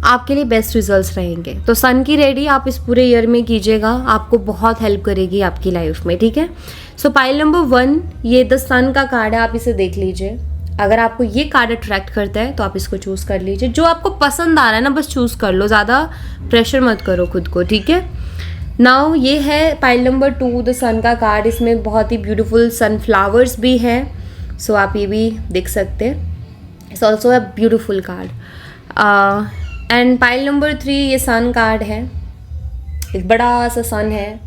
आपके लिए बेस्ट रिजल्ट्स रहेंगे। तो सन की रेडी आप इस पूरे ईयर में कीजिएगा, आपको बहुत हेल्प करेगी आपकी लाइफ में। ठीक है, सो पाइल नंबर 1 ये द सन का कार्ड है, आप इसे देख लीजिए। अगर आपको ये कार्ड अट्रैक्ट करता है तो आप इसको चूज़ कर लीजिए, जो आपको पसंद आ रहा है ना बस चूज़ कर लो, ज़्यादा प्रेशर मत करो खुद को। ठीक है, नाउ ये है पाइल नंबर 2 द सन का कार्ड, इसमें बहुत ही ब्यूटीफुल सनफ्लावर्स भी हैं, सो आप ये भी देख सकते हैं। It's also a beautiful card. And pile number 3 ये सन कार्ड है, एक बड़ा सा सन है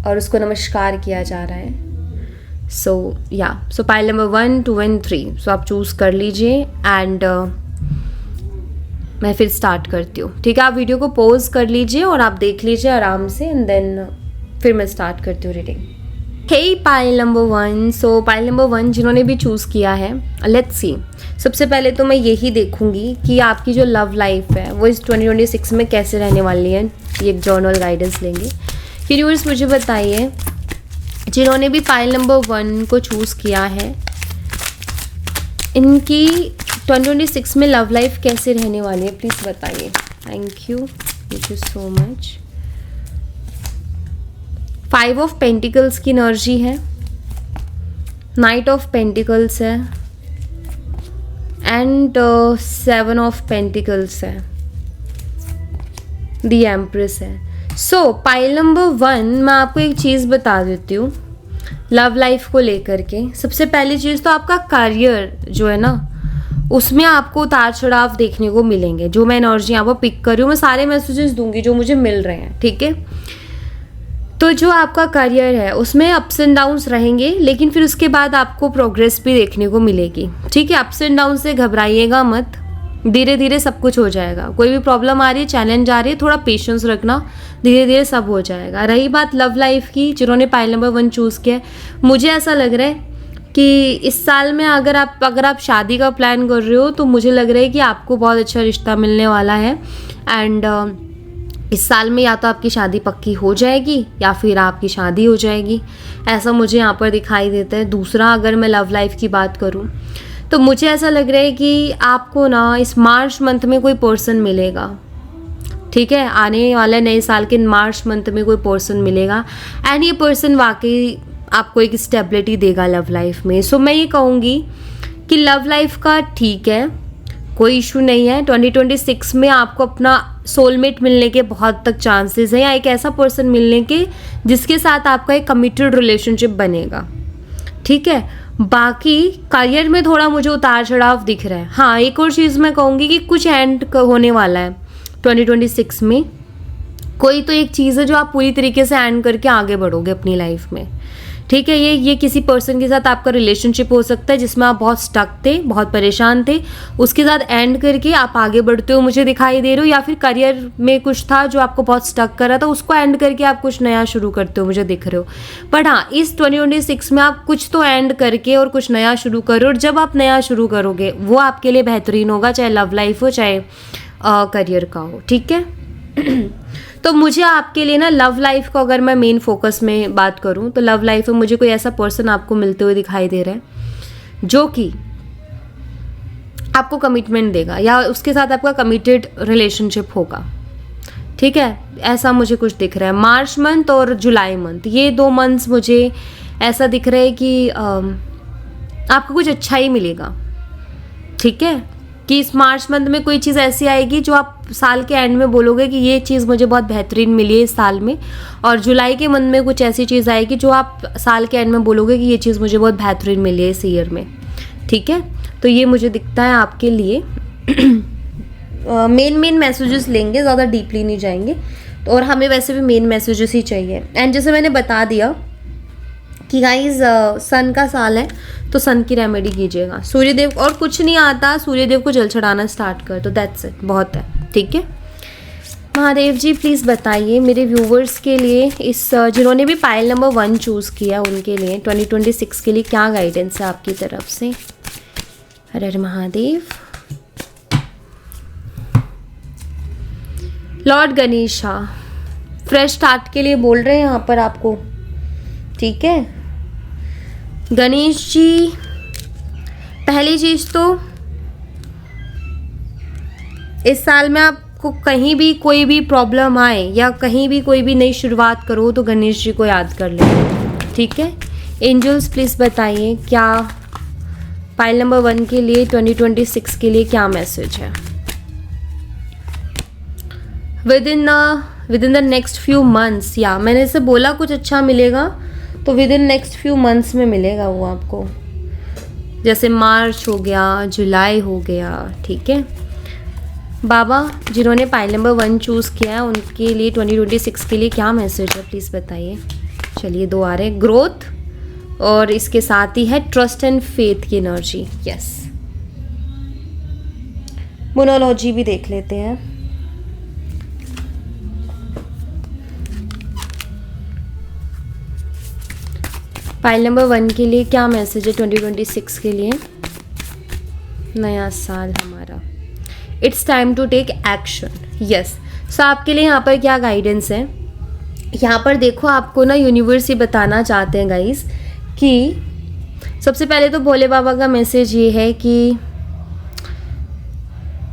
और उसको नमस्कार किया जा रहा है। सो पाइल नंबर 1, 2 एंड 3, सो आप चूज़ कर लीजिए एंड मैं फिर स्टार्ट करती हूँ। ठीक है, आप वीडियो को पॉज कर लीजिए और आप देख लीजिए आराम से एंड देन फिर मैं स्टार्ट करती हूँ reading. Hey pile number 1, so pile number 1 जिन्होंने भी चूज़ किया है, लेट्स सी। सबसे पहले तो मैं यही देखूंगी कि आपकी जो लव लाइफ है वो इस 2026 में कैसे रहने वाली है। ये एक जर्नल गाइडेंस लेंगे। यूनिवर्स मुझे बताइए, जिन्होंने भी पाइल नंबर 1 को चूज़ किया है इनकी 2026 में लव लाइफ कैसे रहने वाली है प्लीज़ बताइए। Thank you so much. 5 of pentacles की एनर्जी है, नाइट ऑफ पेंटिकल्स है एंड 7 ऑफ पेंटिकल्स है, द एम्प्रेस है। सो पाइल नंबर 1 मैं आपको एक चीज़ बता देती हूँ लव लाइफ को लेकर के। सबसे पहली चीज़ तो आपका करियर जो है ना उसमें आपको उतार चढ़ाव देखने को मिलेंगे। जो मैं एनर्जी यहाँ पर पिक कर रही हूँ, मैं सारे मैसेजेस दूंगी जो मुझे मिल रहे हैं, ठीक है। तो जो आपका करियर है उसमें अप्स एंड डाउन्स रहेंगे, लेकिन फिर उसके बाद आपको प्रोग्रेस भी देखने को मिलेगी, ठीक है। अप्स एंड डाउन से घबराइएगा मत, धीरे धीरे सब कुछ हो जाएगा। कोई भी प्रॉब्लम आ रही है, चैलेंज आ रही है, थोड़ा पेशेंस रखना, धीरे धीरे सब हो जाएगा। रही बात लव लाइफ की, जिन्होंने पाइल नंबर 1 चूज़ किया है, मुझे ऐसा लग रहा है कि इस साल में अगर आप शादी का प्लान कर रहे हो तो मुझे लग रहा है कि आपको बहुत अच्छा रिश्ता मिलने वाला है। एंड इस साल में या तो आपकी शादी पक्की हो जाएगी या फिर आपकी शादी हो जाएगी, ऐसा मुझे यहाँ पर दिखाई देता है। दूसरा, अगर मैं लव लाइफ की बात करूँ तो मुझे ऐसा लग रहा है कि आपको ना इस मार्च मंथ में कोई पर्सन मिलेगा, ठीक है। आने वाले नए साल के मार्च मंथ में कोई पर्सन मिलेगा एंड ये पर्सन वाकई आपको एक स्टेबिलिटी देगा लव लाइफ में। सो मैं ये कहूँगी कि लव लाइफ का ठीक है, कोई इशू नहीं है। 2026 में आपको अपना सोलमेट मिलने के बहुत तक चांसेस हैं, या एक ऐसा पर्सन मिलने के जिसके साथ आपका एक कमिटेड रिलेशनशिप बनेगा, ठीक है। बाकी करियर में थोड़ा मुझे उतार चढ़ाव दिख रहा है। हाँ, एक और चीज़ मैं कहूँगी कि कुछ एंड होने वाला है 2026 में। कोई तो एक चीज़ है जो आप पूरी तरीके से एंड करके आगे बढ़ोगे अपनी लाइफ में, ठीक है। ये किसी पर्सन के साथ आपका रिलेशनशिप हो सकता है जिसमें आप बहुत स्टक थे, बहुत परेशान थे, उसके साथ एंड करके आप आगे बढ़ते हो मुझे दिखाई दे रहे हो। या फिर करियर में कुछ था जो आपको बहुत स्टक कर रहा था, उसको एंड करके आप कुछ नया शुरू करते हो मुझे दिख रहे हो। बट हाँ, इस 2026 में आप कुछ तो एंड करके और कुछ नया शुरू करो, और जब आप नया शुरू करोगे वो आपके लिए बेहतरीन होगा, चाहे लव लाइफ हो चाहे करियर का हो, ठीक है। तो मुझे आपके लिए ना लव लाइफ का अगर मैं मेन फोकस में बात करूं तो लव लाइफ में मुझे कोई ऐसा पर्सन आपको मिलते हुए दिखाई दे रहा है जो कि आपको कमिटमेंट देगा या उसके साथ आपका कमिटेड रिलेशनशिप होगा, ठीक है। ऐसा मुझे कुछ दिख रहा है। मार्च मंथ और जुलाई मंथ, ये 2 मंथ्स मुझे ऐसा दिख रहा है कि आपको कुछ अच्छा ही मिलेगा, ठीक है। कि इस मार्च मंथ में कोई चीज़ ऐसी आएगी जो आप साल के एंड में बोलोगे कि ये चीज़ मुझे बहुत बेहतरीन मिली है इस साल में, और जुलाई के मंथ में कुछ ऐसी चीज़ आएगी जो आप साल के एंड में बोलोगे कि ये चीज़ मुझे बहुत बेहतरीन मिली है इस ईयर में, ठीक है। तो ये मुझे दिखता है आपके लिए। मेन मैसेजेस लेंगे, ज़्यादा डीपली नहीं जाएंगे, और हमें वैसे भी मेन मैसेजेस ही चाहिए। एंड जैसे मैंने बता दिया कि गाइज सन का साल है तो सन की रेमेडी कीजिएगा। सूर्यदेव और कुछ नहीं आता, सूर्यदेव को जल चढ़ाना स्टार्ट कर तो दैट्स इट, बहुत है, ठीक है। महादेव जी प्लीज़ बताइए मेरे व्यूवर्स के लिए, इस जिन्होंने भी पाइल नंबर 1 चूज़ किया उनके लिए 2026 के लिए क्या गाइडेंस है आपकी तरफ से। हर हर Mahadev. Lord Ganesha fresh start के लिए बोल रहे हैं यहाँ पर आपको, ठीक है। गणेश जी, पहली चीज़ तो इस साल में आपको कहीं भी कोई भी प्रॉब्लम आए या कहीं भी कोई भी नई शुरुआत करो तो गणेश जी को याद कर लें, ठीक है। एंजल्स प्लीज़ बताइए क्या पाइल नंबर 1 के लिए 2026 के लिए क्या मैसेज है। With in the next few months, या मैंने इसे बोला कुछ अच्छा मिलेगा तो with in next few months में मिलेगा वो आपको, जैसे मार्च हो गया, जुलाई हो गया, ठीक है। बाबा जिन्होंने पाइल नंबर 1 चूज़ किया है उनके लिए 2026 के लिए क्या मैसेज है प्लीज़ बताइए। चलिए 2 आ रहे हैं, ग्रोथ और इसके साथ ही है ट्रस्ट एंड फेथ की एनर्जी, यस। मोनोलॉजी भी देख लेते हैं। फाइल नंबर 1 के लिए क्या मैसेज है 2026 के लिए, नया साल हमारा। It's time to take action, yes. So आपके लिए यहाँ पर क्या गाइडेंस है, यहाँ पर देखो आपको ना यूनिवर्स ये बताना चाहते हैं गाइस कि सबसे पहले तो भोले बाबा का मैसेज ये है कि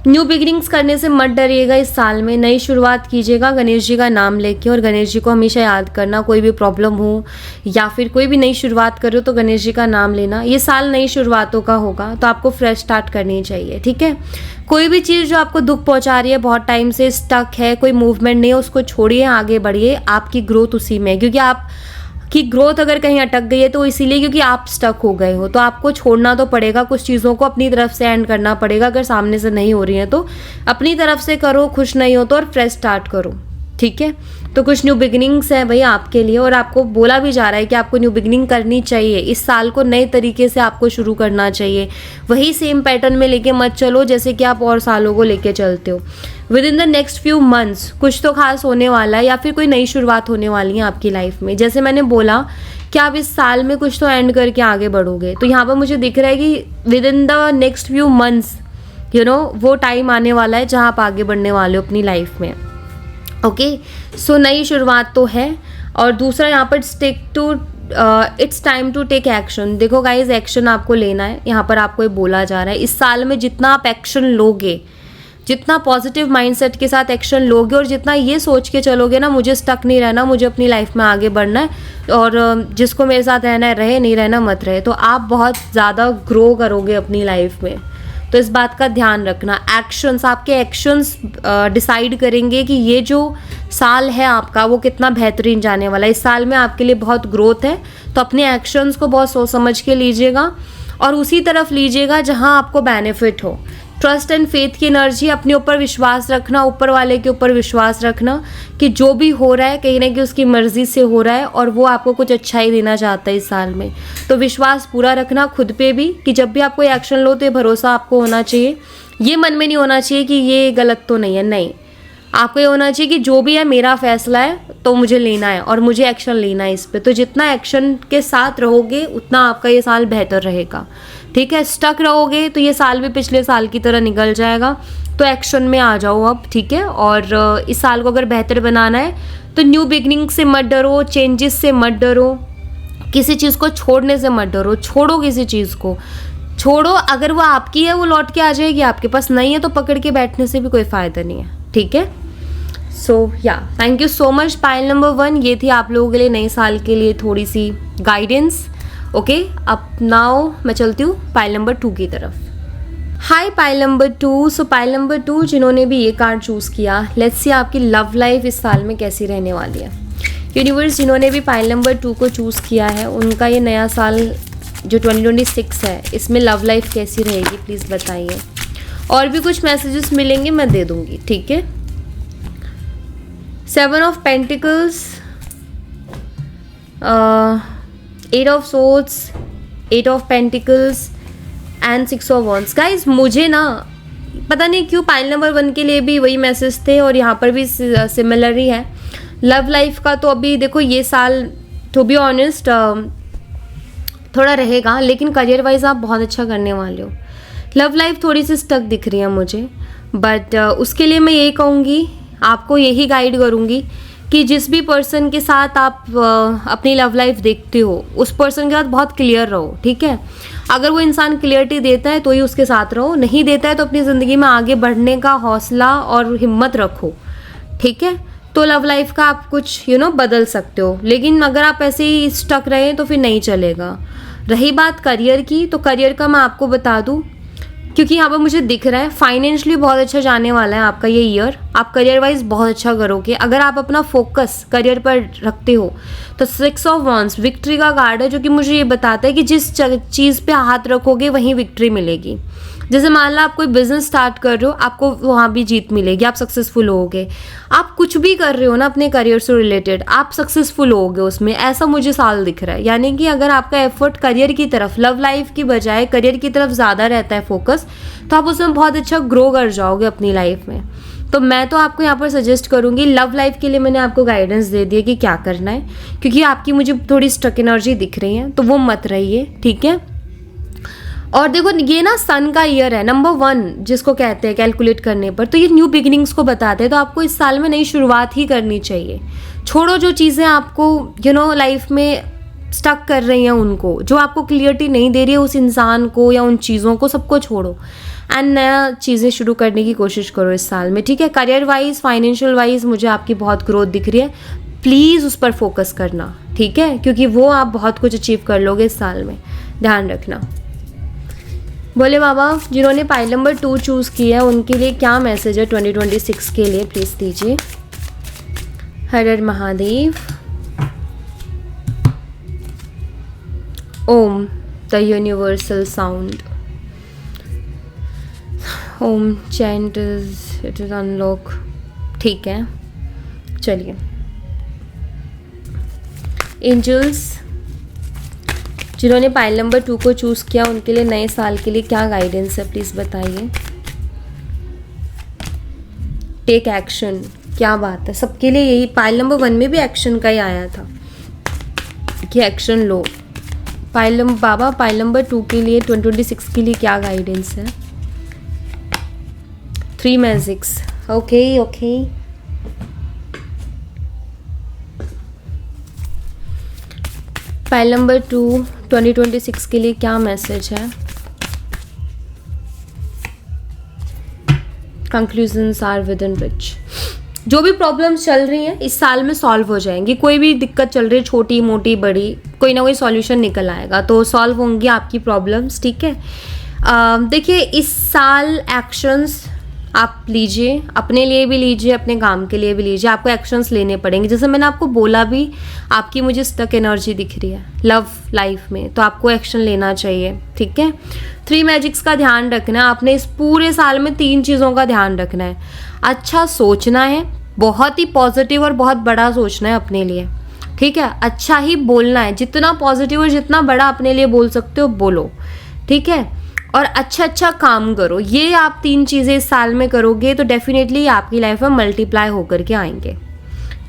न्यू बिगिनिंग्स करने से मत डरिएगा, इस साल में नई शुरुआत कीजिएगा गणेश जी का नाम लेके, और गणेश जी को हमेशा याद करना, कोई भी प्रॉब्लम हो या फिर कोई भी नई शुरुआत करो तो गणेश जी का नाम लेना। ये साल नई शुरुआतों का होगा तो आपको फ्रेश स्टार्ट करनी चाहिए, ठीक है। कोई भी चीज़ जो आपको दुख पहुंचा रही है, बहुत टाइम से स्टक है, कोई मूवमेंट नहीं है, उसको छोड़िए, आगे बढ़िए, आपकी ग्रोथ उसी में है, क्योंकि आप कि ग्रोथ अगर कहीं अटक गई है तो इसीलिए क्योंकि आप स्टक हो गए हो, तो आपको छोड़ना तो पड़ेगा, कुछ चीज़ों को अपनी तरफ से एंड करना पड़ेगा। अगर सामने से नहीं हो रही है तो अपनी तरफ से करो, खुश नहीं हो तो और फ्रेश स्टार्ट करो, ठीक है। तो कुछ न्यू बिगिनिंग्स है भाई आपके लिए, और आपको बोला भी जा रहा है कि आपको न्यू बिगिनिंग करनी चाहिए। इस साल को नए तरीके से आपको शुरू करना चाहिए, वही सेम पैटर्न में लेके मत चलो जैसे कि आप और सालों को लेके चलते हो। With in the next few months कुछ तो खास होने वाला है, या फिर कोई नई शुरुआत होने वाली है आपकी लाइफ में। जैसे मैंने बोला कि आप इस साल में कुछ तो एंड करके आगे बढ़ोगे, तो यहाँ पर मुझे दिख रहा है कि with in the next few months वो टाइम आने वाला है जहाँ आप आगे बढ़ने वाले हो अपनी लाइफ में। ओके, सो नई शुरुआत तो है। और दूसरा यहाँ पर it's time to take action. देखो गाइज, एक्शन आपको लेना है, यहाँ पर आपको ये बोला जा रहा है इस साल में जितना आप एक्शन लोगे, जितना पॉजिटिव माइंडसेट के साथ एक्शन लोगे और जितना ये सोच के चलोगे ना मुझे स्टक नहीं रहना, मुझे अपनी लाइफ में आगे बढ़ना है और जिसको मेरे साथ रहना है रहे, नहीं रहना मत रहे, तो आप बहुत ज़्यादा ग्रो करोगे अपनी लाइफ में। तो इस बात का ध्यान रखना। आपके एक्शंस डिसाइड करेंगे कि ये जो साल है आपका वो कितना बेहतरीन जाने वाला है। इस साल में आपके लिए बहुत ग्रोथ है, तो अपने एक्शंस को बहुत सोच समझ के लीजिएगा और उसी तरफ लीजिएगा जहां आपको बेनिफिट हो। ट्रस्ट एंड फेथ की एनर्जी, अपने ऊपर विश्वास रखना, ऊपर वाले के ऊपर विश्वास रखना कि जो भी हो रहा है कहीं ना कहीं उसकी मर्जी से हो रहा है और वो आपको कुछ अच्छा ही देना चाहता है इस साल में। तो विश्वास पूरा रखना खुद पे भी कि जब भी आप कोई एक्शन लो तो ये भरोसा आपको होना चाहिए, ये मन में नहीं होना चाहिए कि ये गलत तो नहीं है, नहीं, आपको ये होना चाहिए कि जो भी है मेरा फैसला है तो मुझे लेना है और मुझे एक्शन लेना है इस पे। तो जितना एक्शन के साथ रहोगे उतना आपका ये साल बेहतर रहेगा, ठीक है। स्टक रहोगे तो ये साल भी पिछले साल की तरह निकल जाएगा। तो एक्शन में आ जाओ अब, ठीक है। और इस साल को अगर बेहतर बनाना है तो न्यू बिगनिंग से मत डरो, चेंजेस से मत डरो, किसी चीज़ को छोड़ने से मत डरो। छोड़ो, किसी चीज़ को छोड़ो, अगर वो आपकी है वो लौट के आ जाएगी, आपके पास नहीं है तो पकड़ के बैठने से भी कोई फ़ायदा नहीं है, ठीक है। सो या thank you so much pile number 1। ये थी आप लोगों के लिए नए साल के लिए थोड़ी सी गाइडेंस। ओके, अब नाउ मैं चलती हूँ पाइल नंबर 2 की तरफ। Hi pile number 2। So pile number 2 जिन्होंने भी ये कार्ड चूज़ किया, लेट्स सी आपकी लव लाइफ इस साल में कैसी रहने वाली है। यूनिवर्स, जिन्होंने भी पाइल नंबर 2 को चूज़ किया है उनका ये नया साल जो 2026 है इसमें लव लाइफ कैसी रहेगी प्लीज़ बताइए। और भी कुछ मैसेजेस मिलेंगे मैं दे दूँगी, ठीक है। 7 of pentacles, 8 of swords, 8 of pentacles and 6 of wands. Guys, मुझे ना पता नहीं क्यों पाइल नंबर 1 के लिए भी वही मैसेज थे और यहाँ पर भी सिमिलर ही है। लव लाइफ का तो अभी देखो ये साल टू बी ऑनेस्ट थोड़ा रहेगा, लेकिन करियर वाइज आप बहुत अच्छा करने वाले हो। लव लाइफ थोड़ी सी स्टक दिख रही है मुझे, बट उसके लिए मैं यही कहूँगी, आपको यही गाइड करूँगी कि जिस भी पर्सन के साथ आप अपनी लव लाइफ देखते हो उस पर्सन के साथ बहुत क्लियर रहो, ठीक है। अगर वो इंसान क्लियरिटी देता है तो ही उसके साथ रहो, नहीं देता है तो अपनी ज़िंदगी में आगे बढ़ने का हौसला और हिम्मत रखो, ठीक है। तो लव लाइफ का आप कुछ बदल सकते हो, लेकिन अगर आप ऐसे ही स्टक रहे तो फिर नहीं चलेगा। रही बात करियर की, तो करियर का मैं आपको बता दूं, क्योंकि यहाँ पर मुझे दिख रहा है फाइनेंशियली बहुत अच्छा जाने वाला है आपका ये ईयर। आप करियर वाइज बहुत अच्छा करोगे अगर आप अपना फोकस करियर पर रखते हो। तो 6 ऑफ वॉन्ड्स विक्ट्री का कार्ड है, जो कि मुझे ये बताता है कि जिस चीज़ पे हाथ रखोगे वहीं विक्ट्री मिलेगी। जैसे मान लो आप कोई बिजनेस स्टार्ट कर रहे हो, आपको वहाँ भी जीत मिलेगी, आप सक्सेसफुल होगे। आप कुछ भी कर रहे हो ना अपने करियर से रिलेटेड, आप सक्सेसफुल होगे उसमें, ऐसा मुझे साल दिख रहा है। यानी कि अगर आपका एफर्ट करियर की तरफ, लव लाइफ की बजाय करियर की तरफ ज़्यादा रहता है फोकस, तो आप उसमें बहुत अच्छा ग्रो कर जाओगे अपनी लाइफ में। तो मैं तो आपको यहाँ पर सजेस्ट करूँगी, लव लाइफ के लिए मैंने आपको गाइडेंस दे दी है कि क्या करना है, क्योंकि आपकी मुझे थोड़ी स्टक एनर्जी दिख रही है, तो वो मत रहिए, ठीक है। और देखो ये ना सन का ईयर है, नंबर 1 जिसको कहते हैं कैलकुलेट करने पर, तो ये न्यू बिगिनिंग्स को बताते हैं। तो आपको इस साल में नई शुरुआत ही करनी चाहिए। छोड़ो जो चीज़ें आपको लाइफ में स्टक कर रही हैं उनको, जो आपको क्लियरिटी नहीं दे रही है उस इंसान को या उन चीज़ों को, सबको छोड़ो एंड नया चीज़ें शुरू करने की कोशिश करो इस साल में, ठीक है। करियर वाइज, फाइनेंशियल वाइज मुझे आपकी बहुत ग्रोथ दिख रही है, प्लीज़ उस पर फोकस करना, ठीक है, क्योंकि वो आप बहुत कुछ अचीव कर लोगे इस साल में, ध्यान रखना। बोले बाबा, जिन्होंने पाइल नंबर 2 चूज़ किया है उनके लिए क्या मैसेज है 2026 के लिए प्लीज़ दीजिए। हर हर Mahadev. Om the universal sound, Om chant it is unlock. ठीक है, चलिए। एंजल्स, जिन्होंने पाइल नंबर 2 को चूज़ किया उनके लिए नए साल के लिए क्या गाइडेंस है, प्लीज़ बताइए। टेक एक्शन, क्या बात है, सबके लिए यही। पाइल नंबर 1 में भी एक्शन का ही आया था कि एक्शन लो। बाबा पाइल नंबर 2 के लिए 2026 के लिए क्या गाइडेंस है। 3 मैजिक्स, ओके। पाइल नंबर 2 2026 के लिए क्या मैसेज है। Conclusions are within reach. जो भी प्रॉब्लम्स चल रही हैं इस साल में सॉल्व हो जाएंगी। कोई भी दिक्कत चल रही है, छोटी मोटी बड़ी, कोई ना कोई सॉल्यूशन निकल आएगा, तो सॉल्व होंगी आपकी प्रॉब्लम्स। ठीक है, देखिए इस साल एक्शंस आप लीजिए, अपने लिए भी लीजिए, अपने काम के लिए भी लीजिए। आपको एक्शंस लेने पड़ेंगे। जैसे मैंने आपको बोला भी, आपकी मुझे स्टक एनर्जी दिख रही है लव लाइफ में, तो आपको एक्शन लेना चाहिए। ठीक है, 3 मैजिक्स का ध्यान रखना है। आपने इस पूरे साल में 3 चीज़ों का ध्यान रखना है। अच्छा सोचना है, बहुत ही पॉजिटिव और बहुत बड़ा सोचना है अपने लिए। ठीक है, अच्छा ही बोलना है, जितना पॉजिटिव और जितना बड़ा अपने लिए बोल सकते हो बोलो। ठीक है, और अच्छा काम करो। ये आप 3 चीज़ें इस साल में करोगे तो डेफिनेटली आपकी लाइफ में मल्टीप्लाई होकर के आएंगे।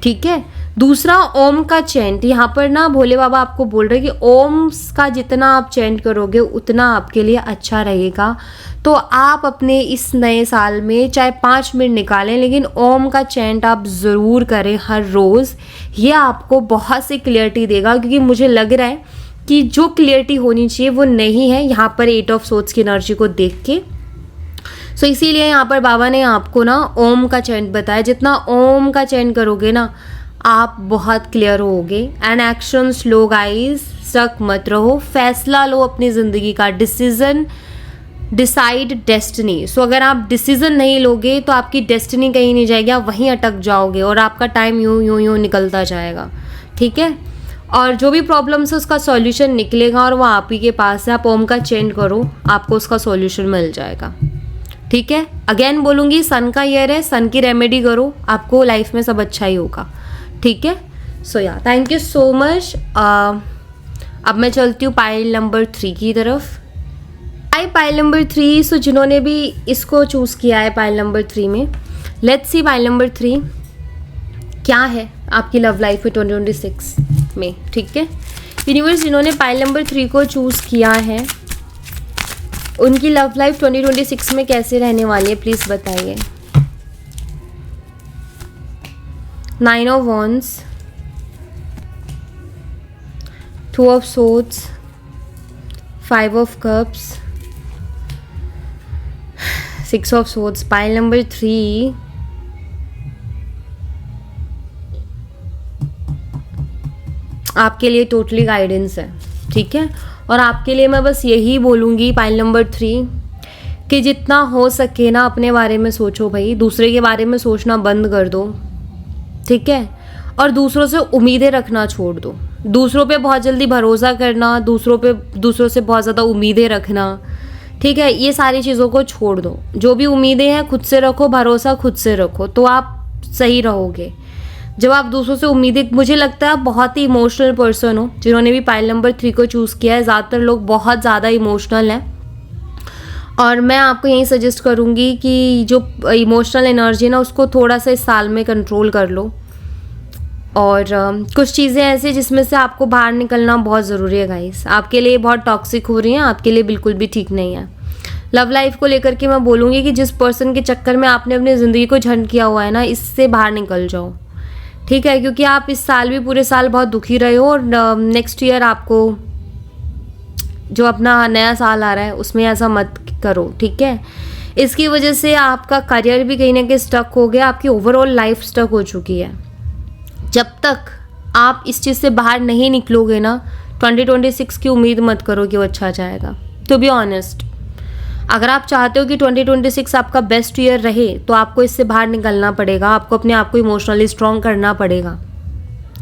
ठीक है, दूसरा ओम का चैंट। यहाँ पर ना भोले बाबा आपको बोल रहे हैं कि ओम का जितना आप चैंट करोगे उतना आपके लिए अच्छा रहेगा। तो आप अपने इस नए साल में चाहे 5 मिनट निकालें, लेकिन ओम का चैंट आप ज़रूर करें हर रोज़। ये आपको बहुत सी क्लियरिटी देगा, क्योंकि मुझे लग रहा है कि जो क्लियरिटी होनी चाहिए वो नहीं है यहाँ पर 8 ऑफ सोर्ड्स की एनर्जी को देख के। सो इसीलिए यहाँ पर बाबा ने आपको ना ओम का चैंट बताया। जितना ओम का चैंट करोगे ना आप बहुत क्लियर होगे। एंड एक्शंस लो गाइस, स्टक मत रहो, फैसला लो अपनी ज़िंदगी का। Decision decide destiny. सो अगर आप डिसीजन नहीं लोगे तो आपकी डेस्टिनी कहीं नहीं जाएगी, आप वहीं अटक जाओगे और आपका टाइम यूं निकलता जाएगा। ठीक है, और जो भी प्रॉब्लम्स है उसका सॉल्यूशन निकलेगा और वो आप ही के पास है। आप ओम का चैंट करो, आपको उसका सॉल्यूशन मिल जाएगा। ठीक है, अगेन बोलूँगी, सन का ईयर है, सन की रेमेडी करो, आपको लाइफ में सब अच्छा ही होगा। ठीक है, सो या थैंक यू सो मच। अब मैं चलती हूँ पाइल नंबर 3 की तरफ। पाइल नंबर 3, सो जिन्होंने भी इसको चूज़ किया है पाइल नंबर 3 में, लेट्स सी पाइल नंबर 3 क्या है आपकी लव लाइफ में 2026 में। ठीक है, यूनिवर्स जिन्होंने पाइल नंबर 3 को चूज़ किया है उनकी लव लाइफ 2026 में कैसे रहने वाली है, प्लीज़ बताइए। 9 of wands, 2 of swords, 5 of cups, 6 of swords. Pile number 3 आपके लिए टोटली गाइडेंस है। ठीक है, और आपके लिए मैं बस यही बोलूँगी पाइल नंबर 3 कि जितना हो सके ना अपने बारे में सोचो भाई, दूसरे के बारे में सोचना बंद कर दो। ठीक है, और दूसरों से उम्मीदें रखना छोड़ दो। दूसरों पे बहुत जल्दी भरोसा करना, दूसरों से बहुत ज़्यादा उम्मीदें रखना, ठीक है, ये सारी चीज़ों को छोड़ दो। जो भी उम्मीदें हैं खुद से रखो, भरोसा खुद से रखो, तो आप सही रहोगे। जब आप दूसरों से उम्मीदें, मुझे लगता है आप बहुत ही इमोशनल पर्सन हो। जिन्होंने भी पाइल नंबर 3 को चूज़ किया है, ज़्यादातर लोग बहुत ज़्यादा इमोशनल हैं, और मैं आपको यही सजेस्ट करूँगी कि जो इमोशनल एनर्जी ना उसको थोड़ा सा इस साल में कंट्रोल कर लो। और कुछ चीज़ें ऐसी जिसमें से आपको बाहर निकलना बहुत ज़रूरी है गाइस। आपके लिए बहुत टॉक्सिक हो रही हैं, आपके लिए बिल्कुल भी ठीक नहीं है। लव लाइफ को लेकर के मैं बोलूँगी कि जिस पर्सन के चक्कर में आपने अपनी ज़िंदगी को झंड किया हुआ है ना, इससे बाहर निकल जाओ। ठीक है, क्योंकि आप इस साल भी पूरे साल बहुत दुखी रहे हो, और नेक्स्ट ईयर आपको जो अपना नया साल आ रहा है उसमें ऐसा मत करो। ठीक है, इसकी वजह से आपका करियर भी कहीं ना कहीं स्टक हो गया, आपकी ओवरऑल लाइफ स्टक हो चुकी है। जब तक आप इस चीज़ से बाहर नहीं निकलोगे ना, 2026 की उम्मीद मत करो कि वो अच्छा जाएगा। टू बी ऑनेस्ट, अगर आप चाहते हो कि 2026 आपका बेस्ट ईयर रहे तो आपको इससे बाहर निकलना पड़ेगा। आपको अपने आप को इमोशनली स्ट्रॉन्ग करना पड़ेगा।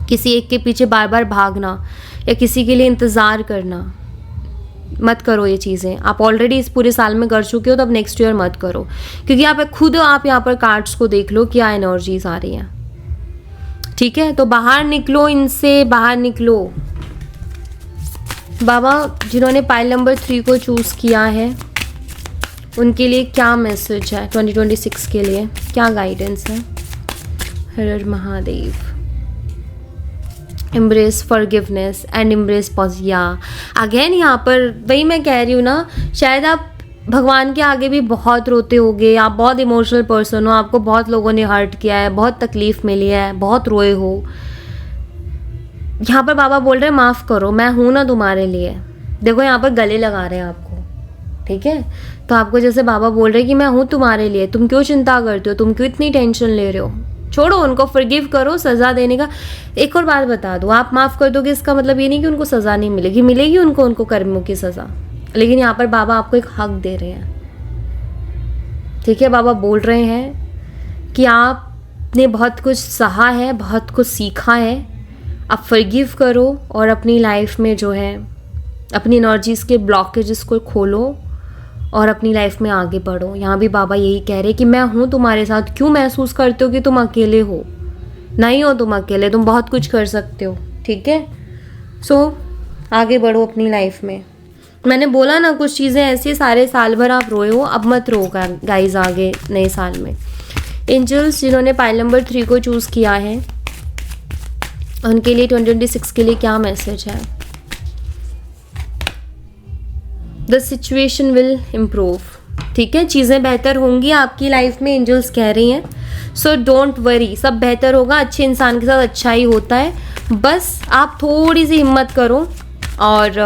किसी एक के पीछे बार बार भागना या किसी के लिए इंतज़ार करना मत करो ये चीज़ें। आप ऑलरेडी इस पूरे साल में कर चुके हो, तो अब नेक्स्ट ईयर मत करो, क्योंकि आप खुद आप यहाँ पर कार्ड्स को देख लो क्या एनर्जीज आ रही हैं। ठीक है, तो बाहर निकलो, इनसे बाहर निकलो। बाबा जिन्होंने पाइल नंबर 3 को चूज़ किया है उनके लिए क्या मैसेज है 2026 के लिए, क्या गाइडेंस है? हर हर Mahadev. Embrace forgiveness and embrace पॉजिया। अगेन यहाँ पर वही मैं कह रही हूँ ना, शायद आप भगवान के आगे भी बहुत रोते होगे, आप बहुत इमोशनल पर्सन हो, आपको बहुत लोगों ने हर्ट किया है, बहुत तकलीफ मिली है, बहुत रोए हो। यहाँ पर बाबा बोल रहे हैं माफ़ करो, मैं हूँ ना तुम्हारे लिए। देखो यहाँ पर गले लगा रहे हैं आपको, ठीक है? तो आपको जैसे बाबा बोल रहे हैं कि मैं हूँ तुम्हारे लिए, तुम क्यों चिंता करते हो, तुम क्यों इतनी टेंशन ले रहे हो, छोड़ो उनको, फॉरगिव करो। सज़ा देने का एक और बात बता दो, आप माफ़ कर दोगे इसका मतलब ये नहीं कि उनको सज़ा नहीं मिलेगी, मिलेगी उनको कर्मों की सज़ा, लेकिन यहाँ पर बाबा आपको एक हक दे रहे हैं। ठीक है, बाबा बोल रहे हैं कि आपने बहुत कुछ सहा है, बहुत कुछ सीखा है, आप फॉरगिव करो और अपनी लाइफ में जो है अपनी एनर्जीज़ के ब्लॉकेजेस को खोलो और अपनी लाइफ में आगे बढ़ो। यहाँ भी बाबा यही कह रहे हैं कि मैं हूँ तुम्हारे साथ। क्यों महसूस करते हो कि तुम अकेले हो? नहीं हो तुम अकेले, तुम बहुत कुछ कर सकते हो। ठीक है, सो आगे बढ़ो अपनी लाइफ में। मैंने बोला ना कुछ चीज़ें ऐसी, सारे साल भर आप रोए हो, अब मत रो गाइज आगे नए साल में। एंजल्स जिन्होंने पाइल नंबर 3 को चूज़ किया है उनके लिए 2026 के लिए क्या मैसेज है? The situation will improve. ठीक है, चीज़ें बेहतर होंगी आपकी लाइफ में, एंजल्स कह रही हैं। सो डोंट वरी, सब बेहतर होगा। अच्छे इंसान के साथ अच्छा ही होता है, बस आप थोड़ी सी हिम्मत करो और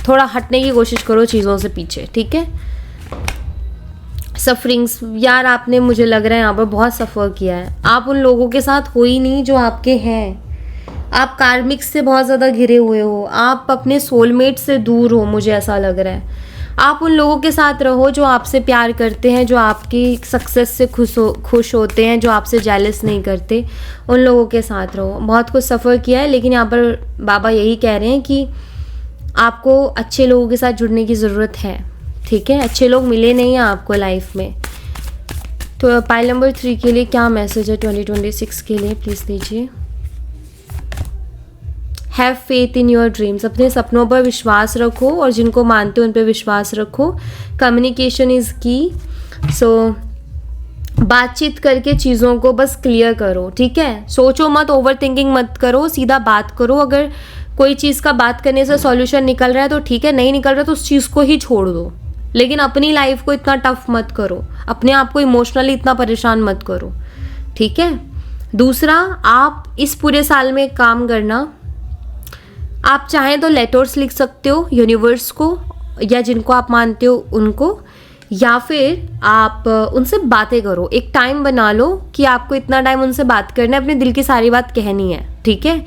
थोड़ा हटने की कोशिश करो चीज़ों से पीछे। ठीक है, सफरिंग्स, यार आपने, मुझे लग रहा है यहाँ पर बहुत सफ़र किया है। आप उन लोगों के साथ हो ही नहीं जो आपके हैं। आप कार्मिक से बहुत ज़्यादा घिरे हुए हो, आप अपने सोलमेट से दूर हो, मुझे ऐसा लग रहा है। आप उन लोगों के साथ रहो जो आपसे प्यार करते हैं, जो आपकी सक्सेस से खुश होते हैं, जो आपसे जेलस नहीं करते, उन लोगों के साथ रहो। बहुत कुछ सफ़र किया है, लेकिन यहाँ पर बाबा यही कह रहे हैं कि आपको अच्छे लोगों के साथ जुड़ने की ज़रूरत है। ठीक है, अच्छे लोग मिले नहीं हैं आपको लाइफ में। तो पाइल नंबर 3 के लिए क्या मैसेज है 2026 के लिए, प्लीज़ दीजिए। Have faith in your dreams. अपने सपनों पर विश्वास रखो और जिनको मानते हो उन पर विश्वास रखो। कम्युनिकेशन इज़ की। सो बातचीत करके चीज़ों को बस क्लियर करो। ठीक है, सोचो मत, ओवर थिंकिंग मत करो, सीधा बात करो। अगर कोई चीज़ का बात करने से सॉल्यूशन निकल रहा है तो ठीक है, नहीं निकल रहा तो उस चीज़ को ही छोड़ दो, लेकिन अपनी लाइफ को इतना टफ मत करो, अपने आप को इमोशनली इतना परेशान मत करो। ठीक है, दूसरा, आप इस पूरे साल में एक काम करना, आप चाहें तो लेटर्स लिख सकते हो यूनिवर्स को या जिनको आप मानते हो उनको, या फिर आप उनसे बातें करो। एक टाइम बना लो कि आपको इतना टाइम उनसे बात करना है, अपने दिल की सारी बात कहनी है। ठीक है,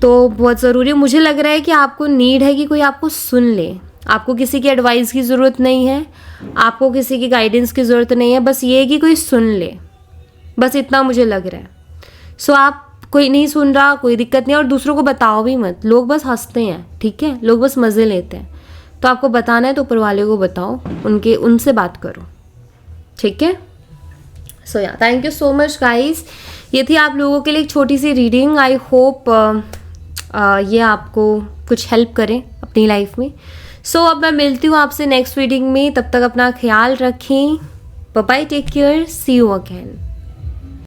तो बहुत ज़रूरी है। मुझे लग रहा है कि आपको नीड है कि कोई आपको सुन ले। आपको किसी की एडवाइस की ज़रूरत नहीं है, आपको किसी की गाइडेंस की ज़रूरत नहीं है, बस ये है कि कोई सुन ले, बस इतना मुझे लग रहा है। सो आप, कोई नहीं सुन रहा, कोई दिक्कत नहीं है, और दूसरों को बताओ भी मत, लोग बस हंसते हैं। ठीक है, लोग बस मज़े लेते हैं। तो आपको बताना है तो ऊपर वाले को बताओ, उनसे बात करो। ठीक है, सो या thank you so much guys. ये थी आप लोगों के लिए एक छोटी सी रीडिंग। आई होप ये आपको कुछ हेल्प करें अपनी लाइफ में। सो अब मैं मिलती हूँ आपसे नेक्स्ट रीडिंग में, तब तक अपना ख्याल रखें। Bye bye, take care, see you again.